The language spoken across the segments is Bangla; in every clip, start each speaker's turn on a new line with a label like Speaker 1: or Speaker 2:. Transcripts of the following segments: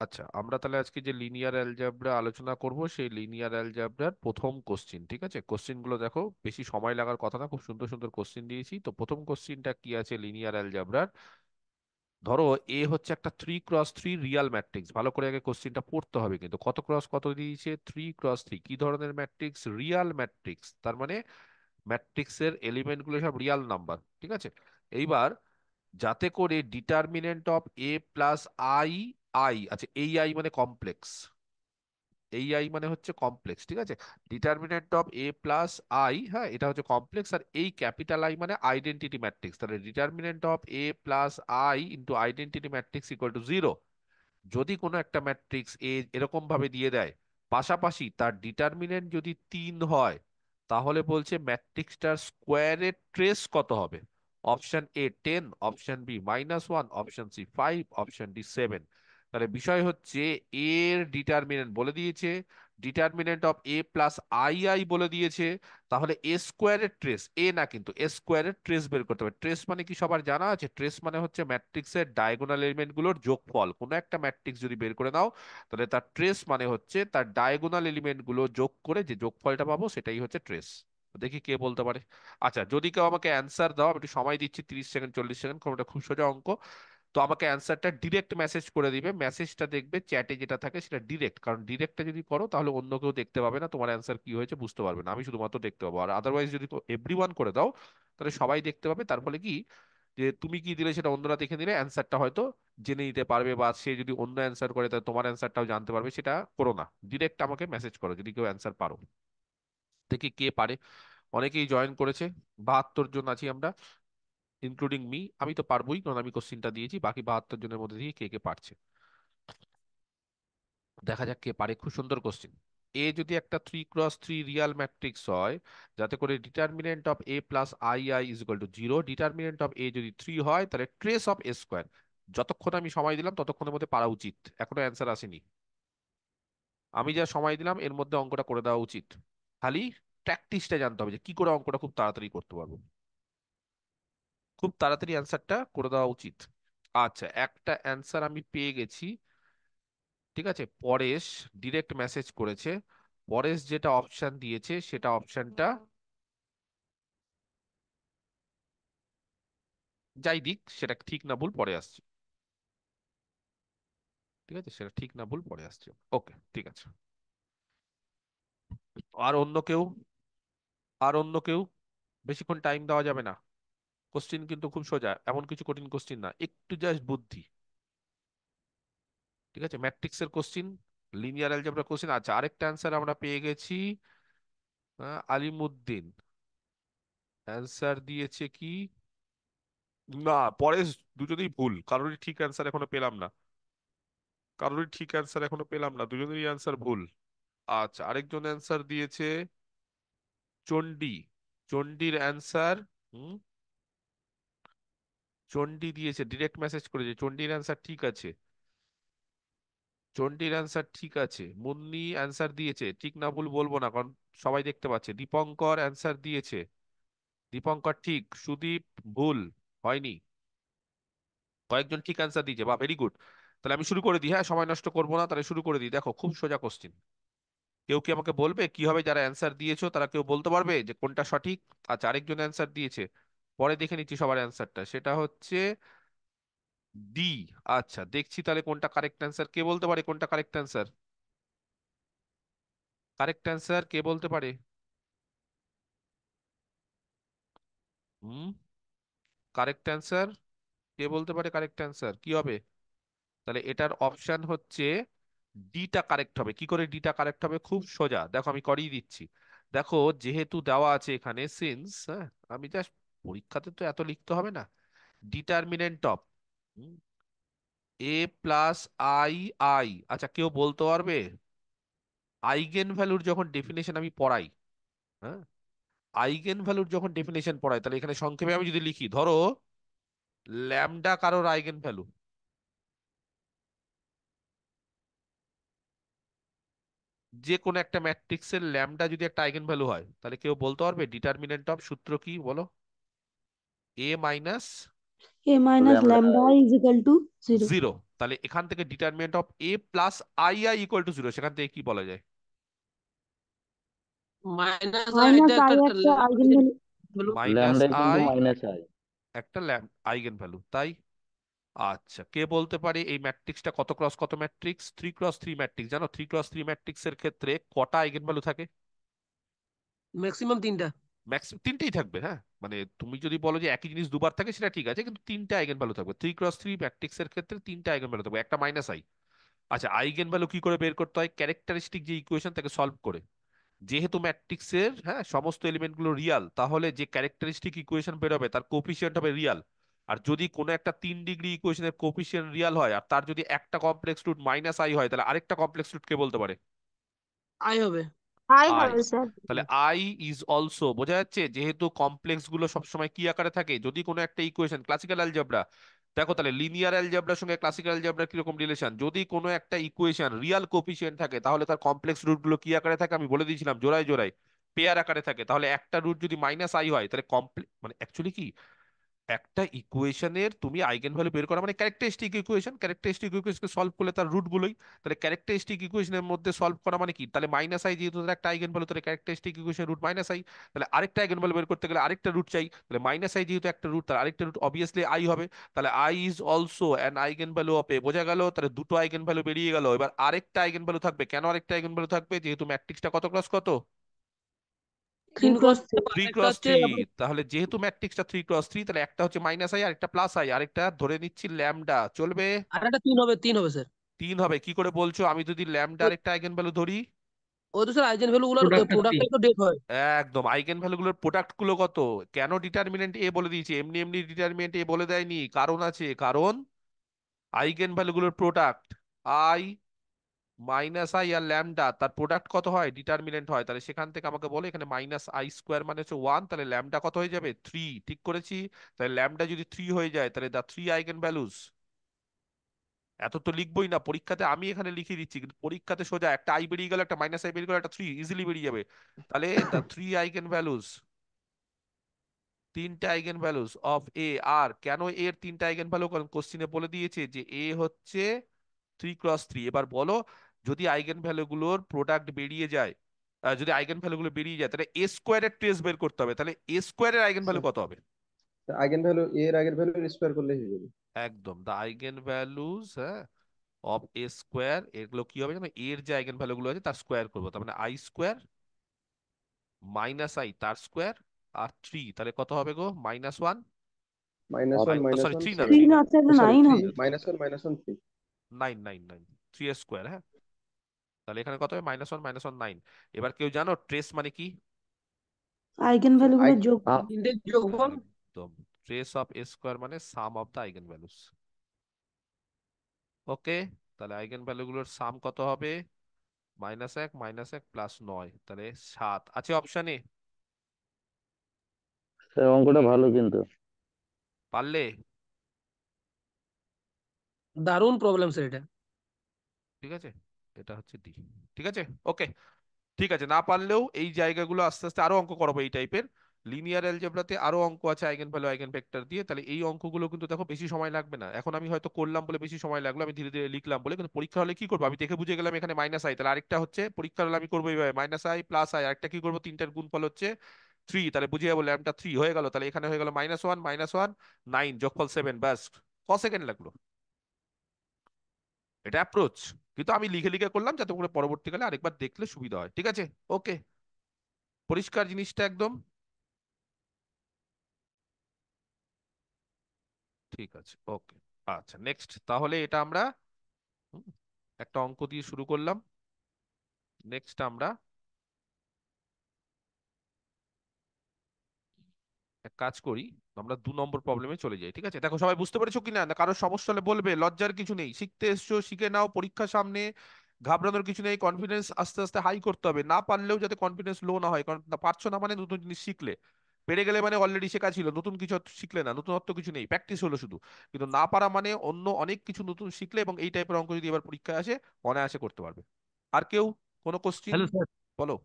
Speaker 1: আচ্ছা, আমরা তাহলে আজকে যে লিনিয়ার অ্যালজেব্রা আলোচনা করব সেই লিনিয়ার অ্যালজেব্রার প্রথম কোশ্চিন। ঠিক আছে, কোশ্চিনগুলো দেখো, বেশি সময় লাগার কথা না, খুব সুন্দর সুন্দর কোশ্চিন দিয়েছি। তো প্রথম কোশ্চিনটা কি আছে লিনিয়ার অ্যালজেব্রার? ধরো এ হচ্ছে একটা 3x3 রিয়াল ম্যাট্রিক্স। ভালো করে আগে কোশ্চিনটা পড়তে হবে, কিন্তু কত ক্রস কত দিয়েছে? 3x3। কি ধরনের ম্যাট্রিক্স? Real matrix. তার মানে ম্যাট্রিক্সের এলিমেন্ট গুলো সব রিয়াল নাম্বার। ঠিক আছে, এইবার যাতে করে determinant of A plus I, I, আচ্ছা এই আই মানে কমপ্লেক্স, এই আই মানে হচ্ছে কমপ্লেক্স। ঠিক আছে, determinant of A plus I, হ্যাঁ এটা হচ্ছে কমপ্লেক্স। আর এই ক্যাপিটাল আই মানে আইডেন্টিটি ম্যাট্রিক্স। তাহলে determinant of A plus I into identity matrix equal to 0। যদি কোনো একটা ম্যাট্রিক্স এ এরকম ভাবে দিয়ে দেয়, পাশাপাশি তার ডিটারমিনেন্ট যদি 3 হয়, তাহলে বলছে ম্যাট্রিক্সটার স্কোয়ারের ট্রেস কত হবে? Option A 10, option B -1, option C 5, option D 7। তাহলে বিষয় হচ্ছে এর ডিটারমিনেন্ট বলে দিয়েছে, determinant of A plus I I বলে দিয়েছে। তাহলে এ স্কোয়ারের ট্রেস, এ না কিন্তু এ স্কোয়ারের ট্রেস বের করতে হবে। ট্রেস মানে কি সবার জানা আছে? ট্রেস মানে হচ্ছে ম্যাট্রিক্সের ডায়াগোনাল এলিমেন্ট গুলোর যোগফল। কোনো একটা ম্যাট্রিক্স যদি বের করে নাও, তাহলে তার ট্রেস মানে হচ্ছে তার ডায়াগোনাল এলিমেন্ট গুলো যোগ করে যে যোগফলটা পাবো সেটাই হচ্ছে ট্রেস। দেখি কে বলতে পারে। আচ্ছা, যদি কেউ আমাকে অ্যান্সার দাও, আমি একটু সময় দিচ্ছি, 30 সেকেন্ড 40 সেকেন্ড, কোনটা খুব সোজা অঙ্ক। তো আমাকে অ্যান্সারটা ডিরেক্ট মেসেজ করে দিবে। মেসেজটা দেখবে চ্যাটে যেটা থাকে সেটা ডিরেক্ট, কারণ ডিরেক্টটা যদি করো তাহলে অন্য কেউ দেখতে পাবে না, তোমার অ্যান্সার কি হয়েছে বুঝতে পারবে না, আমি শুধুমাত্র দেখতে পাবো। আর আদারওয়াইজ যদি এভরিওয়ান করে দাও, তাহলে সবাই দেখতে পাবে। তার ফলে কি, যে তুমি কি দিলে সেটা অন্যরা দেখে নিলে অ্যান্সারটা হয়তো জেনে নিতে পারবে, বা সে যদি অন্য অ্যান্সার করে তাহলে তোমার অ্যান্সারটাও জানতে পারবে। সেটা করো না, ডিরেক্ট আমাকে মেসেজ করো যদি কেউ অ্যান্সার পারো। দেখি কে পারে। অনেকেই জয়েন করেছে, 72 জন আছি আমরা, ইনক্লুডিং মি। আমি তো পারবোই, কারণ আমি কোশ্চিনটা দিয়েছি। বাকি 72 জনের মধ্যে দিয়ে কে কে পারছে দেখা যাক কে পারে। খুব সুন্দর কোশ্চিন। এ যদি একটা 3x3 রিয়াল ম্যাট্রিক্স হয়, যাতে করে determinant of A plus I I is equal to 0, determinant of A যদি 3 হয়, তাহলে ট্রেস অফ এ স্কোয়ার। যতক্ষণ আমি সময় দিলাম ততক্ষণের মধ্যে পারা উচিত, এখনো অ্যান্সার আসেনি। আমি যা সময় দিলাম এর মধ্যে অঙ্কটা করে দেওয়া উচিত। খালি প্র্যাকটিসটা জানতে হবে যে কি করে অঙ্কটা খুব তাড়াতাড়ি করতে পারবো, খুব তাড়াতাড়ি অ্যান্সারটা করে দেওয়া উচিত। আচ্ছা, একটা অ্যান্সার আমি পেয়ে গেছি। ঠিক আছে, পরেশ ডিরেক্ট মেসেজ করেছে। পরেশ যেটা অপশন দিয়েছে সেটা অপশনটা যাই দিক, সেটা ঠিক না ভুল পরে আসছে। ঠিক আছে, সেটা ঠিক না ভুল পরে আসছে। ওকে, ঠিক আছে। আর অন্য কেউ? আর অন্য কেউ? বেশিক্ষণ টাইম দেওয়া যাবে না। কোশ্চিন কিন্তু খুব সোজা, এমন কিছু কঠিন কোশ্চিন না, একটু জাস্ট বুদ্ধি। ঠিক আছে, ম্যাট্রিক্সের কোশ্চিন, লিনিয়ার অ্যালজেব্রা কোশ্চিন। আচ্ছা, আরেকটা অ্যান্সার আমরা পেয়ে গেছি। আলিমুদ্দিন অ্যান্সার দিয়েছে কি? না, পরেশ, দুজনেই ভুল, কারোরই ঠিক অ্যান্সার এখনো পেলাম না। কারোরই ঠিক অ্যান্সার এখনো পেলাম না, দুজনেরই অ্যান্সার ভুল। আচ্ছা, আরেকজন অ্যান্সার দিয়েছে চণ্ডী। চণ্ডীর অ্যান্সার, হুম, চণ্ডী দিয়েছে, ডিরেক্ট মেসেজ করেছে, চণ্ডীর অ্যান্সার ঠিক আছে। চণ্ডীর অ্যান্সার ঠিক আছে। মুন্নি অ্যান্সার দিয়েছে, ঠিক না ভুল বলবো না, কারণ সবাই দেখতে পাচ্ছে। দীপঙ্কর অ্যান্সার দিয়েছে, দীপঙ্কর ঠিক। সুদীপ ভুল, হয়নি। কয়েকজন ঠিক অ্যান্সার দিয়েছে, বা ভেরি গুড। তাহলে আমি শুরু করে দিই, হ্যাঁ সময় নষ্ট করবো না, তাহলে শুরু করে দিই। দেখো, খুব সোজা কোশ্চিন। কেউ কি আমাকে বলবে কি হবে? যারা অ্যান্সার দিয়েছো তারা কেউ বলতে পারবে যে কোনটা সঠিক? আচ্ছা, আরেকজন অ্যান্সার দিয়েছে, পরে দেখে নিচ্ছি সবার অ্যান্সারটা, সেটা হচ্ছে ডি। আচ্ছা, দেখছি তাহলে কোনটা কারেক্ট অ্যান্সার, কে বলতে পারে কোনটা কারেক্ট অ্যান্সার? কারেক্ট অ্যান্সার কে বলতে পারে? হুম, কারেক্ট অ্যান্সার কে বলতে পারে? কারেক্ট অ্যান্সার কি হবে? তাহলে এটার অপশন হচ্ছে ডিটা কারেক্ট হবে। কি করে ডিটা কারেক্ট হবে? খুব সোজা, দেখো আমি করিয়ে দিচ্ছি। দেখো, যেহেতু দেওয়া আছে এখানে সিন্স, হ্যাঁ, আমি জাস্ট, পরীক্ষাতে তো এত লিখতে হবে না। Determinant of A plus I I, আচ্ছা কেউ বলতে পারবে আইগেন ভ্যালুর যখন ডেফিনেশন আমি পড়াই, হ্যাঁ, আইগেন ভ্যালুর যখন ডেফিনেশন পড়াই, তাহলে এখানে সংক্ষেপে আমি যদি লিখি, ধরো ল্যামডা কারোর আইগেন ভ্যালু, যে কোনো একটা ম্যাট্রিক্সের ল্যামডা যদি একটা আইগেন ভ্যালু হয়, তাহলে কেউ বলতে পারবে ডিটারমিনেন্ট অফ, সূত্র কি বলো? এ minus
Speaker 2: A minus
Speaker 3: lambda
Speaker 2: lambda
Speaker 3: I.
Speaker 2: I is equal to 0.
Speaker 1: 0। তাহলে এখান থেকে determinant of A plus I I equal to 0, সেখান থেকে কি বলা যায়?
Speaker 4: মাইনাস আইটা
Speaker 2: Minus I
Speaker 4: একটা
Speaker 2: একটা eigenvalue.
Speaker 1: Minus
Speaker 3: lambda equal to
Speaker 1: I
Speaker 3: minus I.
Speaker 1: একটা আইগেন ভ্যালু, তাই? আচ্ছা, কে বলতে পারে এই ম্যাট্রিক্সটা কত ক্রস কত ম্যাট্রিক্স? 3x3 matrix. জানো 3x3 ম্যাট্রিক্সের ক্ষেত্রে কটা আইগেন ভ্যালু থাকে?
Speaker 4: ম্যাক্সিমাম তিনটা।
Speaker 1: ম্যাক্সিমাম তিনটেই থাকবে, হ্যাঁ। মানে তুমি যদি বলো যে একই জিনিস দুবার থাকে সেটা ঠিক আছে, কিন্তু তিনটে আইগেন ভ্যালু থাকবে 3x3 ম্যাট্রিক্সের ক্ষেত্রে, তিনটে আইগেন ভ্যালু থাকবে, একটা মাইনাস আই। আচ্ছা, আইগেন ভ্যালু কি করে বের করতে হয়? ক্যারেক্টারিস্টিক যে ইকুয়েশন তাকে সলভ করে। যেহেতু ম্যাট্রিক্সের, হ্যাঁ, সমস্ত এলিমেন্ট গুলো রিয়াল, তাহলে যে ক্যারেক্টারিস্টিক ইকুয়েশন বেরোবে তার কোফিসিয়েন্ট হবে রিয়াল। আর যদি কোনো একটা 3 ডিগ্রি ইকুয়েশনের কোফিসিয়েন্ট রিয়াল হয় আর তার যদি একটা কমপ্লেক্স রুট মাইনাস আই হয়, তাহলে আরেকটা কমপ্লেক্স রুট কে বলতে পারে?
Speaker 4: আই হবে।
Speaker 2: I
Speaker 1: I.
Speaker 2: হবে স্যার।
Speaker 1: তাহলে আই ইজ অলসো, বোঝা যাচ্ছে? যেহেতু কমপ্লেক্স গুলো সবসময় কি আকারে থাকে, যদি কোনো একটা ইকুয়েশন, ক্লাসিক্যাল অ্যালজেব্রা দেখো, তাহলে লিনিয়ার অ্যালজেব্রার সঙ্গে ক্লাসিক্যাল অ্যালজেব্রার কিরকম রিলেশন? যদি কোনো একটা ইকুয়েশন রিয়াল কোফিসিয়েন্ট থাকে তাহলে তার কমপ্লেক্স রুট গুলো কি আকারে থাকে? আমি বলে দিয়েছিলাম জোড়ায় জোড়ায় পেয়ার আকারে থাকে। তাহলে একটা রুট যদি মাইনাস আই হয়, তাহলে মানে অ্যাকচুয়ালি কি, একটা ইকুয়েশনের তুমি আইগেন ভ্যালু বের করা মানে ক্যারেক্টারিস্টিক ইকুয়েশন, ক্যারেক্টারিস্টিক ইকুয়েশনকে সলভ করলে তার রুট গুলোই। তাহলে ক্যারেক্টারিস্টিক ইকুয়েশনের মধ্যে সলভ করা মানে কি? তাহলে মাইনাস আই যেহেতু তার একটা আইগেন ভ্যালু, তাহলে characteristic equation root minus I. তাহলে আরেকটা আইগেন ভ্যালু বের করতে গেলে আরেকটা রুট চাই, তাহলে মাইনাস আই যেহেতু একটা রুট, তার আরেকটা রুট অবভিয়াসলি আই হবে। তাহলে I is also an eigen value of A, বোঝা গেল? তাহলে দুটো আইগেন ভ্যালু বেরিয়ে গেল। এবার আরেকটা আইগেন ভ্যালু থাকবে। কেন আরেকটা আইগেন ভ্যালু থাকবে? যেহেতু ম্যাট্রিক্সটা কত ক্রস কত?
Speaker 2: 3
Speaker 4: তিন
Speaker 2: cross
Speaker 4: ক্রস।
Speaker 2: 3.
Speaker 1: থ্রি
Speaker 4: একটা
Speaker 1: ক্রস
Speaker 4: হচ্ছে
Speaker 1: থ্রি তাহলে যেহেতু ম্যাট্রিক্সটা 3x3, তাহলে একটা হচ্ছে মাইনাস আই, আরেকটা প্লাস আই, আরেকটা ধরে নিচ্ছি ল্যামডা, চলবে?
Speaker 4: আর একটা তিন হবে, তিন হবে স্যার।
Speaker 1: 3 হবে? কি করে বলছো? আমি যদি ল্যামডা আরেকটা আইগেন ভ্যালু ধরি,
Speaker 4: ও তো স্যার আইজেন ভ্যালু গুলোর
Speaker 3: প্রোডাক্টটা থ্রি।
Speaker 4: প্রোডাক্টটাই তো ডেট হয়।
Speaker 1: একদম আইগেন ভ্যালু গুলোর প্রোডাক্ট গুলো কত? কেন ডিটারমিনেন্ট এ বলে দিয়েছি? এমনি এমনি ডিটারমিনেন্ট এ বলে দেয়নি, কারণ আছে। কারণ আইগেন ভ্যালু গুলোর প্রোডাক্ট আই মাইনাস আই আর ল্যামডা, তার প্রোডাক্ট কত হয়? ডিটারমিনেন্ট হয়। তাহলে সেখান থেকে আমাকে বলে এখানে মাইনাস আই স্কোয়ার মানে হচ্ছে 1, তাহলে ল্যামডা কত হয়ে যাবে? 3। ঠিক করেছি? তাহলে ল্যামডা যদি 3 হয়ে যায়, তাহলে দা 3 আইগেন ভ্যালুস। এত তো লিখবোই না পরীক্ষাতে, আমি এখানে লিখে দিচ্ছি, কিন্তু পরীক্ষাতে সোজা একটা আই বেরিয়ে গেল, একটা মাইনাস আই বেরিয়ে গেল, একটা 3 ইজিলি বেরিয়ে যাবে। তাহলে দা 3 আইগেন ভ্যালুস, তিনটা আইগেন ভ্যালুস অফ এ। আর কেন এর তিনটা আইগেন ভ্যালু? কারণ কোশ্চিনে বলে দিয়েছে যে এ হচ্ছে 3x3। এবার বলো, যদি আইগেন ভ্যালুগুলোর প্রোডাক্ট বেরিয়ে যায়, যদি আইগেন ভ্যালুগুলো বেরিয়ে যায়, তাহলে এ স্কোয়ারের ট্রেস বের করতে হবে। তাহলে এ স্কোয়ারের আইগেন ভ্যালু কত হবে?
Speaker 5: আইগেন ভ্যালু এর আগের ভ্যালু স্কোয়ার করলে হয়ে যাবে।
Speaker 1: একদম, দা আইগেন ভ্যালুস, হ্যাঁ, অফ এ স্কোয়ার, এগুলো কি হবে জানো? এর যে আইগেন ভ্যালুগুলো আছে তার স্কোয়ার করবো, তার মানে আই স্কোয়ার মাইনাস আই তার স্কোয়ার আর 3, তাহলে কত হবে গো? -1,
Speaker 5: minus one minus
Speaker 1: sorry
Speaker 5: one
Speaker 1: 3 না,
Speaker 2: 3
Speaker 1: 3
Speaker 5: সেভেন।
Speaker 1: না,
Speaker 2: না স্যার,
Speaker 5: সরি
Speaker 2: 9
Speaker 5: থ্রি,
Speaker 2: হবে।
Speaker 5: -1 -1 3।
Speaker 1: 9 3 এর স্কোয়ার, হ্যাঁ। তাহলে এখানে কত হবে? -1 -1 9। এবার কেউ জানো ট্রেস মানে কি?
Speaker 2: আইগেন ভ্যালু
Speaker 5: আই
Speaker 2: গুলোর যোগ।
Speaker 4: তিনটে যোগফল।
Speaker 1: একদম, ট্রেস অফ এ স্কোয়ার মানে সাম অফ দ্য আইগেন ভ্যালুস। ওকে, তাহলে আইগেন ভ্যালুগুলোর সাম কত হবে? -1 -1 +9, তাহলে 7 আছে অপশানে।
Speaker 3: স্যার অঙ্কটা ভালো কিন্তু।
Speaker 1: পারলে?
Speaker 4: দারুণ প্রবলেম স্যার এটা।
Speaker 1: ঠিক আছে, এটা হচ্ছে ডি। ঠিক আছে, ওকে। ঠিক আছে, না পারলেও এই জায়গাগুলো আস্তে আস্তে আরো অঙ্ক করাবো এই টাইপের। লিনিয়ার অ্যালজেব্রাতে আরো অঙ্ক আছে আইগেন ভ্যালু আইগেন ভেক্টর দিয়ে। তাহলে এই অঙ্কগুলো কিন্তু দেখো বেশি সময় লাগবে না। এখন আমি হয়তো করলাম বলে বেশি সময় লাগলো, আমি ধীরে ধীরে লিখলাম বলে, কিন্তু পরীক্ষা হলে কি করবো? আমি দেখে বুঝে গেলাম এখানে মাইনাস আই, তাহলে আরেকটা হচ্ছে পরীক্ষা হলে আমি করবো এইভাবে, মাইনাস আই প্লাস আই, আরেকটা কি করবো? তিনটার গুণফল হচ্ছে 3, তাহলে বুঝে যাবো ল্যামডা 3 হয়ে গেল। তাহলে এখানে হয়ে গেল -1 9 যোগফল 7, ব্যাস। ক সেকেন্ড লাগলো? এটা অ্যাপ্রোচ, কিন্তু আমি লিখে লিখে করলাম যাতে করে পরবর্তীকালে আরেকবার দেখলে সুবিধা হয়। ঠিক আছে, ওকে, পরিষ্কার জিনিসটা একদম? ঠিক আছে, ওকে। আচ্ছা, নেক্সট তাহলে এটা আমরা হুম, একটা অঙ্ক দিয়ে শুরু করলাম। নেক্সট আমরা এক কাজ করি, আমরা 2 নম্বর প্রবলেমে চলে যাই। ঠিক আছে, দেখো সবাই বুঝতে পেরেছো কিনা? না কারোর সমস্যা হলে বলবে, লজ্জার কিছু নেই, শিখতে এসছো শিখে নাও, পরীক্ষার সামনে ঘাবড়ানোর কিছু নেই, কনফিডেন্স আস্তে আস্তে হাই করতে হবে। না পারলেও যাতে কনফিডেন্স লো না হয়, কারণ না পারছো না মানে নতুন জিনিস শিখলে, পেরে গেলে মানে অলরেডি শেখা ছিল, নতুন কিছু শিখলে না, নতুনত্ব কিছু নেই, প্র্যাকটিস হলো শুধু। কিন্তু না পারা মানে অন্য অনেক কিছু নতুন শিখলে, এবং এই টাইপের অঙ্ক যদি এবার পরীক্ষায় আসে অনায়াসে করতে পারবে। আর কেউ কোনো কোশ্চিন?
Speaker 6: Hello sir.
Speaker 1: বলো।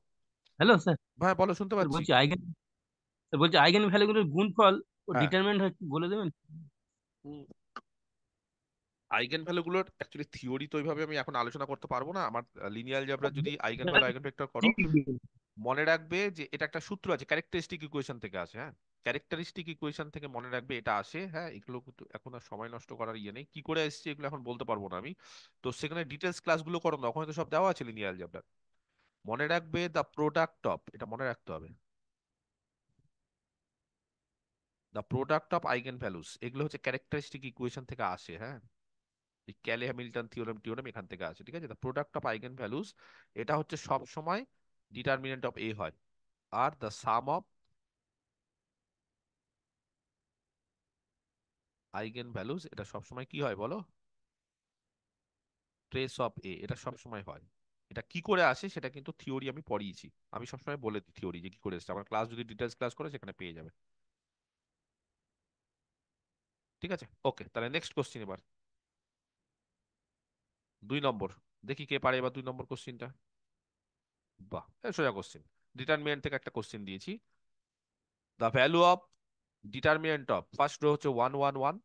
Speaker 6: Hello sir.
Speaker 1: ভাই বলো, শুনতে
Speaker 6: স্যার
Speaker 1: পাচ্ছি।
Speaker 6: বলছি আইগেন, স্যার বলছি আইগেন ভ্যালুগুলোর গুণফল ও
Speaker 1: হ্যাঁ,
Speaker 6: ডিটারমিন্যান্ট হয় কি বলে দেবেন?
Speaker 1: আইগেন ভ্যালু গুলোর অ্যাকচুয়ালি থিওরি তো ওইভাবে আমি এখন আলোচনা করতে পারবো না। আমার লিনিয়ার অ্যালজেব্রা যদি আইগেন ভ্যালু আইগেন ভেক্টর করো, মনে রাখবে যে এটা একটা সূত্র আছে, ক্যারেক্টারিস্টিক ইকুয়েশন থেকে আসে। হ্যাঁ, ক্যারেক্টারিস্টিক ইকুয়েশন থেকে মনে রাখবে এটা আসে। হ্যাঁ, এগুলো কিন্তু এখন আর সময় নষ্ট করার ইয়ে নেই, কি করে এসছে এগুলো এখন বলতে পারবো না আমি। তো সেখানে ডিটেলস ক্লাসগুলো করো না, ওখানে তো সব দেওয়া আছে লিনিয়ার অ্যালজেব্রা। মনে রাখবে দ্য প্রোডাক্ট অফ, এটা মনে রাখতে হবে, the product of eigen values, এগুলো হচ্ছে ক্যারেক্টারিস্টিক ইকুয়েশন থেকে আসে। হ্যাঁ, এই ক্যালে হ্যামিল্টন থিওরেম টিওরেম এখান থেকে আসে। ঠিক আছে, the product of eigen values এটা হচ্ছে সব সময় ডিটারমিনেন্ট অফ এ হয়। Are the some of eigen values এটা সব সময় কি হয় বলো, ট্রেস অফ এ, এটা সব সময় হয়। এটা কি করে আসে সেটা কিন্তু থিওরি আমি পড়িয়েছি, আমি সবসময় বলে দিই থিওরি যে কি করে এসেছে। আমার ক্লাস যদি ডিটেলস ক্লাস করে সেখানে পেয়ে যাবে। ঠিক আছে, ওকে, তাহলে নেক্সট কোশ্চিন এবার 2 নম্বর। দেখি কে পারে এবার 2 নম্বর কোশ্চিনটা। বাহ, সোজা কোশ্চিন, ডিটারমিনেন্ট থেকে একটা কোশ্চিন দিয়েছি। The value of determinant of, first row হচ্ছে 1 1 1,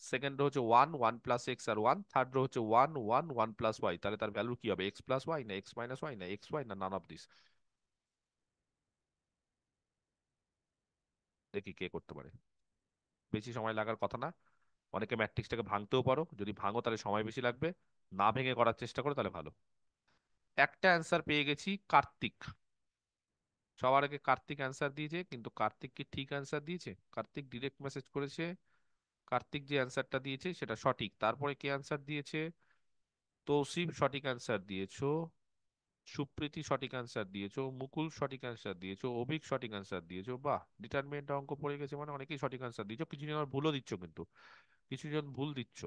Speaker 1: সেকেন্ড রো হচ্ছে 1 1 + x আর 1, থার্ড রো হচ্ছে 1 1 1 + y। তাহলে তার ভ্যালু কি হবে, x + y না x - y না x y না নান অফ দিস। দেখি কে করতে পারে। বেশি সময় লাগার কথা না, অনেকে ম্যাট্রিক্সটাকে ভাঙতেও পারো, যদি ভাঙো তাহলে সময় বেশি লাগবে, না ভেঙে করার চেষ্টা করো তাহলে ভালো। একটা অ্যান্সার পেয়ে গেছি, কার্তিক। সবার আগে কার্তিক অ্যান্সার দিয়েছে, কিন্তু কার্তিক কি ঠিক অ্যান্সার দিয়েছে? কার্তিক ডিরেক্ট মেসেজ করেছে, কার্তিক যে অ্যান্সারটা দিয়েছে সেটা সঠিক। তারপরে কে অ্যান্সার দিয়েছে? তৌসিফ সঠিক অ্যান্সার দিয়েছো, সুপ্রীতি সঠিক অ্যান্সার দিয়েছো, মুকুল সঠিক অ্যান্সার দিয়েছো, অভিক সঠিক অ্যান্সার দিয়েছো। বাহ, ডিটারমিনেন্ট অঙ্ক পড়ে গেছে মানে অনেকেই সঠিক অ্যান্সার দিয়েছো। কিছু জন আবার ভুলও দিচ্ছ, কিন্তু কিছু জন ভুল দিচ্ছ।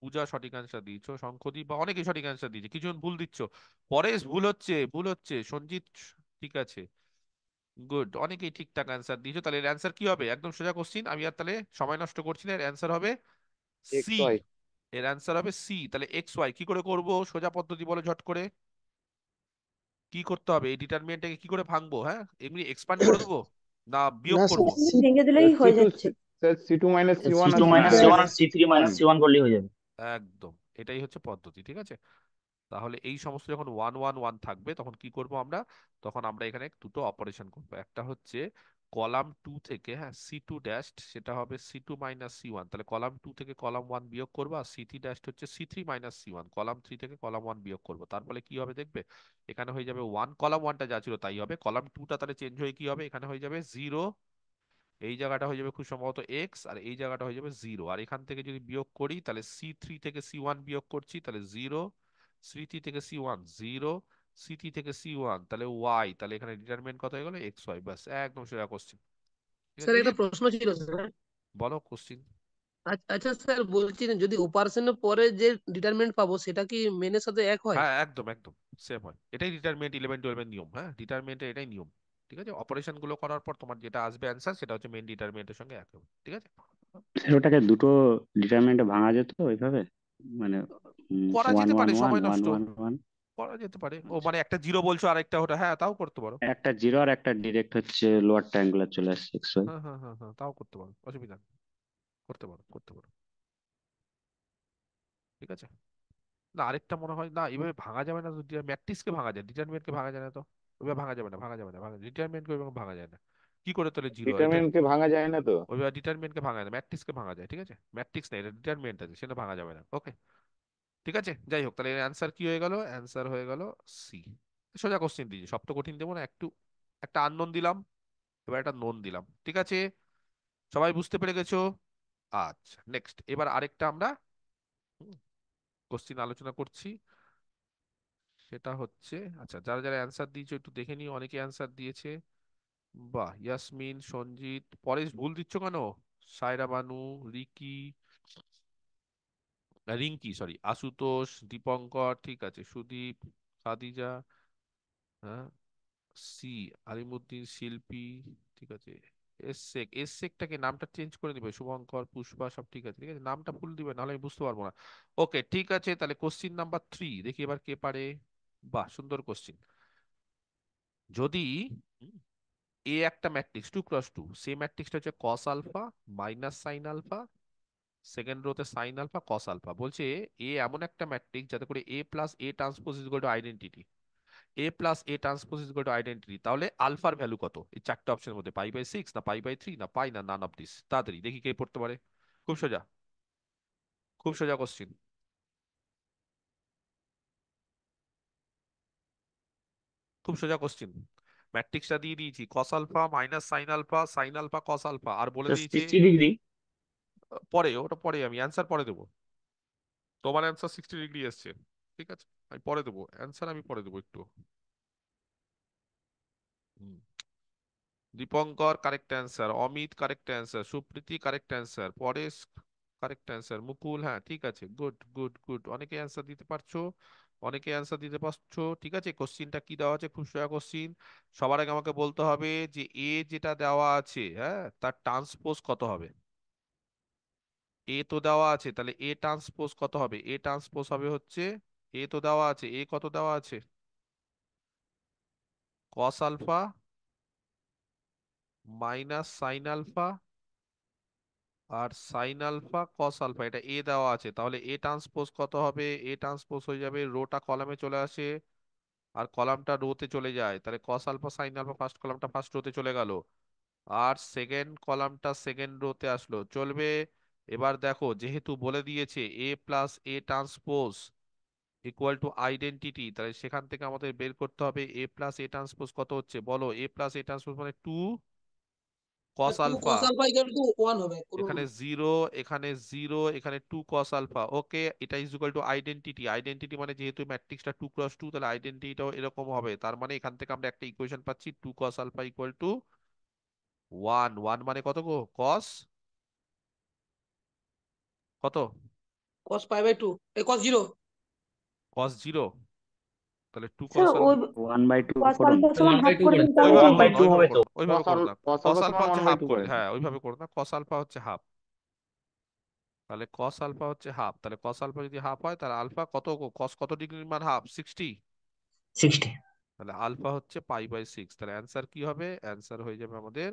Speaker 1: পূজা সঠিক অ্যান্সার দিয়েছো, শঙ্খদীপ বা অনেকেই সঠিক অ্যান্সার দিয়েছে, কিছু জন ভুল দিচ্ছ। পরেশ ভুল হচ্ছে, ভুল হচ্ছে। সঞ্জিত ঠিক আছে, গুড, অনেকেই ঠিকঠাক অ্যান্সার দিয়েছো। তাহলে এর অ্যান্সার কি হবে? একদম সোজা কোশ্চিন, আমি আর তাহলে সময় নষ্ট করছি না। এর অ্যান্সার হবে
Speaker 5: এক্স
Speaker 1: সি।
Speaker 5: ওয়াই।
Speaker 1: এর অ্যান্সার হবে সি। তাহলে এক্স ওয়াই কি করে করব? সোজা পদ্ধতি বলে ঝট করে কি করতে হবে, এই ডিটারমিনেন্টটাকে কি করে ভাঙবো? হ্যাঁ, এমনি এক্সপান্ড করে দেবো না বিয়োগ
Speaker 5: না
Speaker 1: করব?
Speaker 2: এখানে ভেঙে দিলেই
Speaker 5: সি
Speaker 2: হয়ে
Speaker 5: টু
Speaker 2: যাচ্ছে।
Speaker 5: C two minus C
Speaker 6: C
Speaker 5: one আর
Speaker 6: two
Speaker 5: C
Speaker 6: minus
Speaker 5: three
Speaker 6: C one
Speaker 5: minus
Speaker 6: আর C three minus C one করলেই হয়ে যাবে।
Speaker 1: একদম, এটাই হচ্ছে পদ্ধতি। ঠিক আছে, তাহলে এই সমস্ত যখন 1 1 1 থাকবে তখন কি করব আমরা? তখন আমরা এখানে দুটো অপারেশন করব। একটা হচ্ছে কলাম 2 থেকে, হ্যাঁ, C2 ড্যাশ, সেটা হবে C2 - C1। তাহলে কলাম 2 থেকে কলাম 1 বিয়োগ করবো, আর C3 ড্যাশ হচ্ছে C3 - C1, কলাম 3 থেকে কলাম 1 বিয়োগ করবো। তার ফলে কি হবে দেখবে, এখানে হয়ে যাবে 1, কলাম 1টা যা ছিল তাই হবে, কলাম 2টা তাহলে চেঞ্জ হয়ে কি হবে, এখানে হয়ে যাবে 0, এই জায়গাটা হয়ে যাবে খুব সম্ভবত এক্স, আর এই জায়গাটা হয়ে যাবে 0। আর এখান থেকে যদি বিয়োগ করি তাহলে C3 থেকে C1 বিয়োগ করছি, তাহলে 0, C3 থেকে C1 0, C3 থেকে C1 তাহলে ওয়াই। তাহলে এখানে ডিটারমিনেন্ট কত হয়ে গেল, এক্স ওয়াই। বাস, একদম সোজা কোশ্চিন। ঠিক আছে,
Speaker 4: স্যার
Speaker 1: এই যে
Speaker 4: একটা প্রশ্ন ছিল স্যার।
Speaker 1: বলো কোশ্চিন।
Speaker 4: আচ্ছা স্যার, বলছি না, যদি অপারেশনের পরে যে ডিটারমিনেন্ট পাবো সেটা কি মেনের সাথে এক হয়?
Speaker 1: হ্যাঁ, একদম একদম সেম হয়, এটাই ডিটারমিনেন্ট 11 12 এর নিয়ম। হ্যাঁ, ডিটারমিনেন্টের এটাই নিয়ম। ঠিক আছে, অপারেশন গুলো করার পর তোমার যেটা আসবে অ্যান্সার সেটা হচ্ছে মেন ডিটারমিনেন্টের সঙ্গে এক হবে। ঠিক আছে,
Speaker 3: স্যার ওটাকে দুটো ডিটারমিনেন্টে ভাঙা যেত ওইভাবে, মানে
Speaker 1: করা
Speaker 3: ওয়ান
Speaker 1: যেতে
Speaker 3: ওয়ান
Speaker 1: পারে,
Speaker 3: ওয়ান
Speaker 1: সময়
Speaker 3: ওয়ান
Speaker 1: নষ্ট
Speaker 3: ওয়ান ওয়ান
Speaker 1: করা যেতে পারে। ও
Speaker 3: আচ্ছা,
Speaker 1: মানে একটা জিরো বলছো আর একটা ওটা, হ্যাঁ তাও করতে পারো।
Speaker 3: একটা জিরো আর একটা ডিরেক্ট হচ্ছে লোয়ার ট্রায়াঙ্গুলার চলে আসছে এক্স ওয়াই।
Speaker 1: হ্যাঁ হ্যাঁ হ্যাঁ হ্যাঁ, তাও করতে পারো, অসুবিধা নেই, করতে পারো করতে পারো। ঠিক আছে, না আরেকটা মনে হয় না, এভাবে ভাঙা যাবে না। ম্যাট্রিক্সকে ভাঙা যায়, ডিটারমিনেন্টকে ভাঙা যায় না তো। ওইভাবে ভাঙা যাবে না, ভাঙা যাবে না, ডিটারমিনেন্টকে ওইভাবে ভাঙা যায় না। কি করে তাহলে জিরো হয় এটা?
Speaker 5: ডিটারমিনেন্টকে ভাঙা যায় না তো।
Speaker 1: ওইভাবে ডিটারমিনেন্টকে ভাঙা যায় না, ম্যাট্রিক্সকে ভাঙা যায়। ঠিক আছে, ম্যাট্রিক্স না, এটা ডিটারমিনেন্ট আছে, সেটা ভাঙা যাবে না। ওকে, ঠিক আছে, যাই হোক, তাহলে অ্যান্সার কি হয়ে গেল? অ্যান্সার হয়ে গেল সি। সোজা কোশ্চেন দিয়েছি, সব তো কঠিন দেবো না, একটু একটা আননোন দিলাম, এবার একটা নোন দিলাম। ঠিক আছে, সবাই বুঝতে পেরে গেছো? আচ্ছা, নেক্সট, এবার আরেকটা আমরা কোশ্চিন আলোচনা করছি। সেটা হচ্ছে, আচ্ছা, যারা যারা অ্যান্সার দিয়েছো একটু দেখে নিও, অনেকে অ্যান্সার দিয়েছে। বাহ, ইয়াসমিন, সঞ্জিত, পরেশ ভুল দিচ্ছ কেন? সায়রা বানু, রিকি, রিঙ্কি সরি, আশুতোষ, দীপঙ্কর, ঠিক আছে, সুদীপ, খাদিজা, হ্যাঁ, সি, আলিমুদ্দিন, শিল্পী, ঠিক আছে, এসেকটাকে নামটা চেঞ্জ করে দিবে, শুভঙ্কর, পুষ্পা, সব ঠিক আছে। ঠিক আছে, নামটা ভুল দিবে, নাহলে আমি বুঝতে পারবো না। ওকে, ঠিক আছে, তাহলে কোশ্চিন নাম্বার 3 দেখি এবার কে পারে। বাহ, সুন্দর কোশ্চিন। যদি এ একটা ম্যাট্রিক্স 2 × 2, সেই ম্যাট্রিক্সটা হচ্ছে cos alpha minus sine alpha second রোতে সাইন আলফা কস আলফা। বলছে এ এমন একটা ম্যাট্রিক্স যাতে করে A plus A transpose is equal to identity, A plus A transpose is equal to identity. তাহলে আলফার ভ্যালু কত এই চারটে অপশনের মধ্যে? π/6 না π/3 না পাই না নান অফ দিস? তাড়াতাড়ি দেখি কে পড়তে পারে। খুব সোজা, খুব সোজা কোশ্চিন, খুব সোজা কোশ্চিন। ম্যাট্রিক্সটা দিয়ে দিয়েছি, cos alpha minus sine alpha cos alpha, আর বলে
Speaker 6: স্যার
Speaker 1: দিয়েছে
Speaker 6: 60 ডিগ্রি।
Speaker 1: পরে, ওটা পরে আমি অ্যান্সার পরে দেবো। তোমার অ্যান্সার 60 ডিগ্রি এসছে, ঠিক আছে, আমি পরে দেবো অ্যান্সার, আমি পরে দেবো একটু। হুম। Dipankar correct answer, Amit correct answer, Supriti correct answer, Paresh correct answer, Mukul, হ্যাঁ ঠিক আছে, গুড গুড গুড, অনেকে অ্যান্সার দিতে পারছো, অনেকে অ্যান্সার দিতে পারছো, ঠিক আছে। কোশ্চিনটা কি দেওয়া আছে? খুব সোজা কোশ্চিন। সবার আগে আমাকে বলতে হবে যে এ যেটা দেওয়া আছে, হ্যাঁ, তার ট্রান্সপোজ কত হবে। এ তো দেওয়া আছে, তাহলে এ ট্রান্সপোজ কত হবে? এ ট্রান্সপোজ হবে হচ্ছে, এ তো দেওয়া আছে, এ কত দেওয়া আছে? Cos alpha minus sine alpha আর সাইন আলফা কস আলফা, এটা এ দেওয়া আছে, তাহলে এ ট্রান্সপোজ কত হবে? এ ট্রান্সপোজ হয়ে যাবে, রোটা কলামে চলে আসে আর কলামটা রোতে চলে যায়, তাহলে cos alpha sine alpha first কলামটা ফার্স্ট রোতে চলে গেল, আর সেকেন্ড কলামটা সেকেন্ড রোতে আসলো, চলবে। এবার দেখো, যেহেতু বলে দিয়েছে A plus A transpose equal to identity, তাহলে সেখান থেকে আমাদের বের করতে হবে এ প্লাস এ ট্রান্সপোজ কত হচ্ছে, বলো। এ প্লাস এ ট্রান্সপোজ মানে 2 cos
Speaker 4: two
Speaker 1: alpha,
Speaker 4: cos alpha equal to 1 হবে করুন।
Speaker 1: এখানে জিরো, এখানে জিরো, এখানে 2 কস আলফা, ওকে। এটা is equal to identity, identity মানে যেহেতু ম্যাট্রিক্সটা 2 × 2, তাহলে আইডেন্টিটিটাও এরকম হবে। তার মানে এখান থেকে আমরা একটা ইকুয়েশন পাচ্ছি, 2 কস আলফা ইকুয়াল টু 1, 1 মানে কত গো? কস কত?
Speaker 4: cos π/2 এই cos 0।
Speaker 1: কস 0, তাহলে 2
Speaker 2: স্যার
Speaker 1: কস
Speaker 2: ওই
Speaker 1: আলফা।
Speaker 3: 1/2
Speaker 2: cos
Speaker 3: করুন।
Speaker 2: আলফা সমান
Speaker 6: 1/2
Speaker 2: হাফ করে
Speaker 6: করেন
Speaker 2: দিন
Speaker 6: স্যার,
Speaker 2: তাহলে
Speaker 1: ওইভাবে
Speaker 2: হয়ে
Speaker 1: করো
Speaker 2: যাবে।
Speaker 1: না,
Speaker 6: 1/2
Speaker 1: ওইভাবে
Speaker 6: হবে
Speaker 1: করো
Speaker 6: তো।
Speaker 1: না, ওইভাবে করো না,
Speaker 5: কস
Speaker 1: কস
Speaker 5: আলফা
Speaker 1: আলফা
Speaker 5: সমান
Speaker 1: হচ্ছে
Speaker 5: ওয়ান বাই
Speaker 1: হাফ
Speaker 5: টু
Speaker 1: করে,
Speaker 5: করেন।
Speaker 1: হ্যাঁ ওইভাবে করো না, কস আলফা হচ্ছে হাফ, তাহলে কস আলফা হচ্ছে হাফ, তাহলে কস আলফা যদি হাফ হয় তাহলে আলফা কত? কস কত ডিগ্রির মান হাফ? 60,
Speaker 6: 60।
Speaker 1: তাহলে আলফা হচ্ছে π/6, তাহলে অ্যান্সার কি হবে? অ্যান্সার হয়ে যাবে আমাদের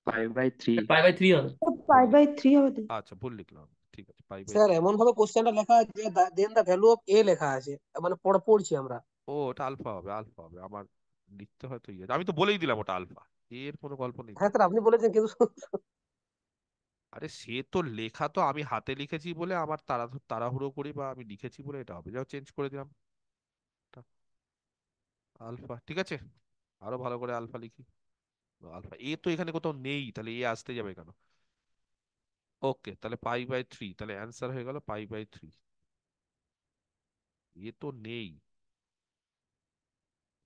Speaker 3: 5/3।
Speaker 6: π/3 হবে।
Speaker 2: পাই
Speaker 1: ভুল
Speaker 2: বাই
Speaker 1: লিখ,
Speaker 2: থ্রি হবে তো।
Speaker 1: আচ্ছা ভুল লিখলাম, ঠিক আছে, পাই বাই
Speaker 4: স্যার
Speaker 1: থ্রি
Speaker 4: এমন ভাবে কোশ্চেনটা লেখা আছে যে দেন দা ভ্যালু অফ এ লেখা আছে, মানে পড়ছি আমরা।
Speaker 1: ও ওটা আলফা হবে, আলফা হবে আমার, লিখতে হয়তো ইয়ে, আমি তো বলেই দিলাম ওটা আলফা, এর কোনো গল্প নেই তো।
Speaker 4: হ্যাঁ স্যার আপনি বলেছেন কিন্তু
Speaker 1: আরে সে তো লেখা তো আমি হাতে লিখেছি বলে, আমার তাড়াহুড়ো করি বা আমি লিখেছি বলে এটা হবে, যাও চেঞ্জ করে দিলাম আলফা, ঠিক আছে, আরো ভালো করে আলফা লিখি। আলফা এ তো এখানে কোথাও নেই, তাহলে এ আসতে যাবে কেন? ওকে, তাহলে π/3, তাহলে অ্যান্সার হয়ে গেল π/3, এ তো নেই,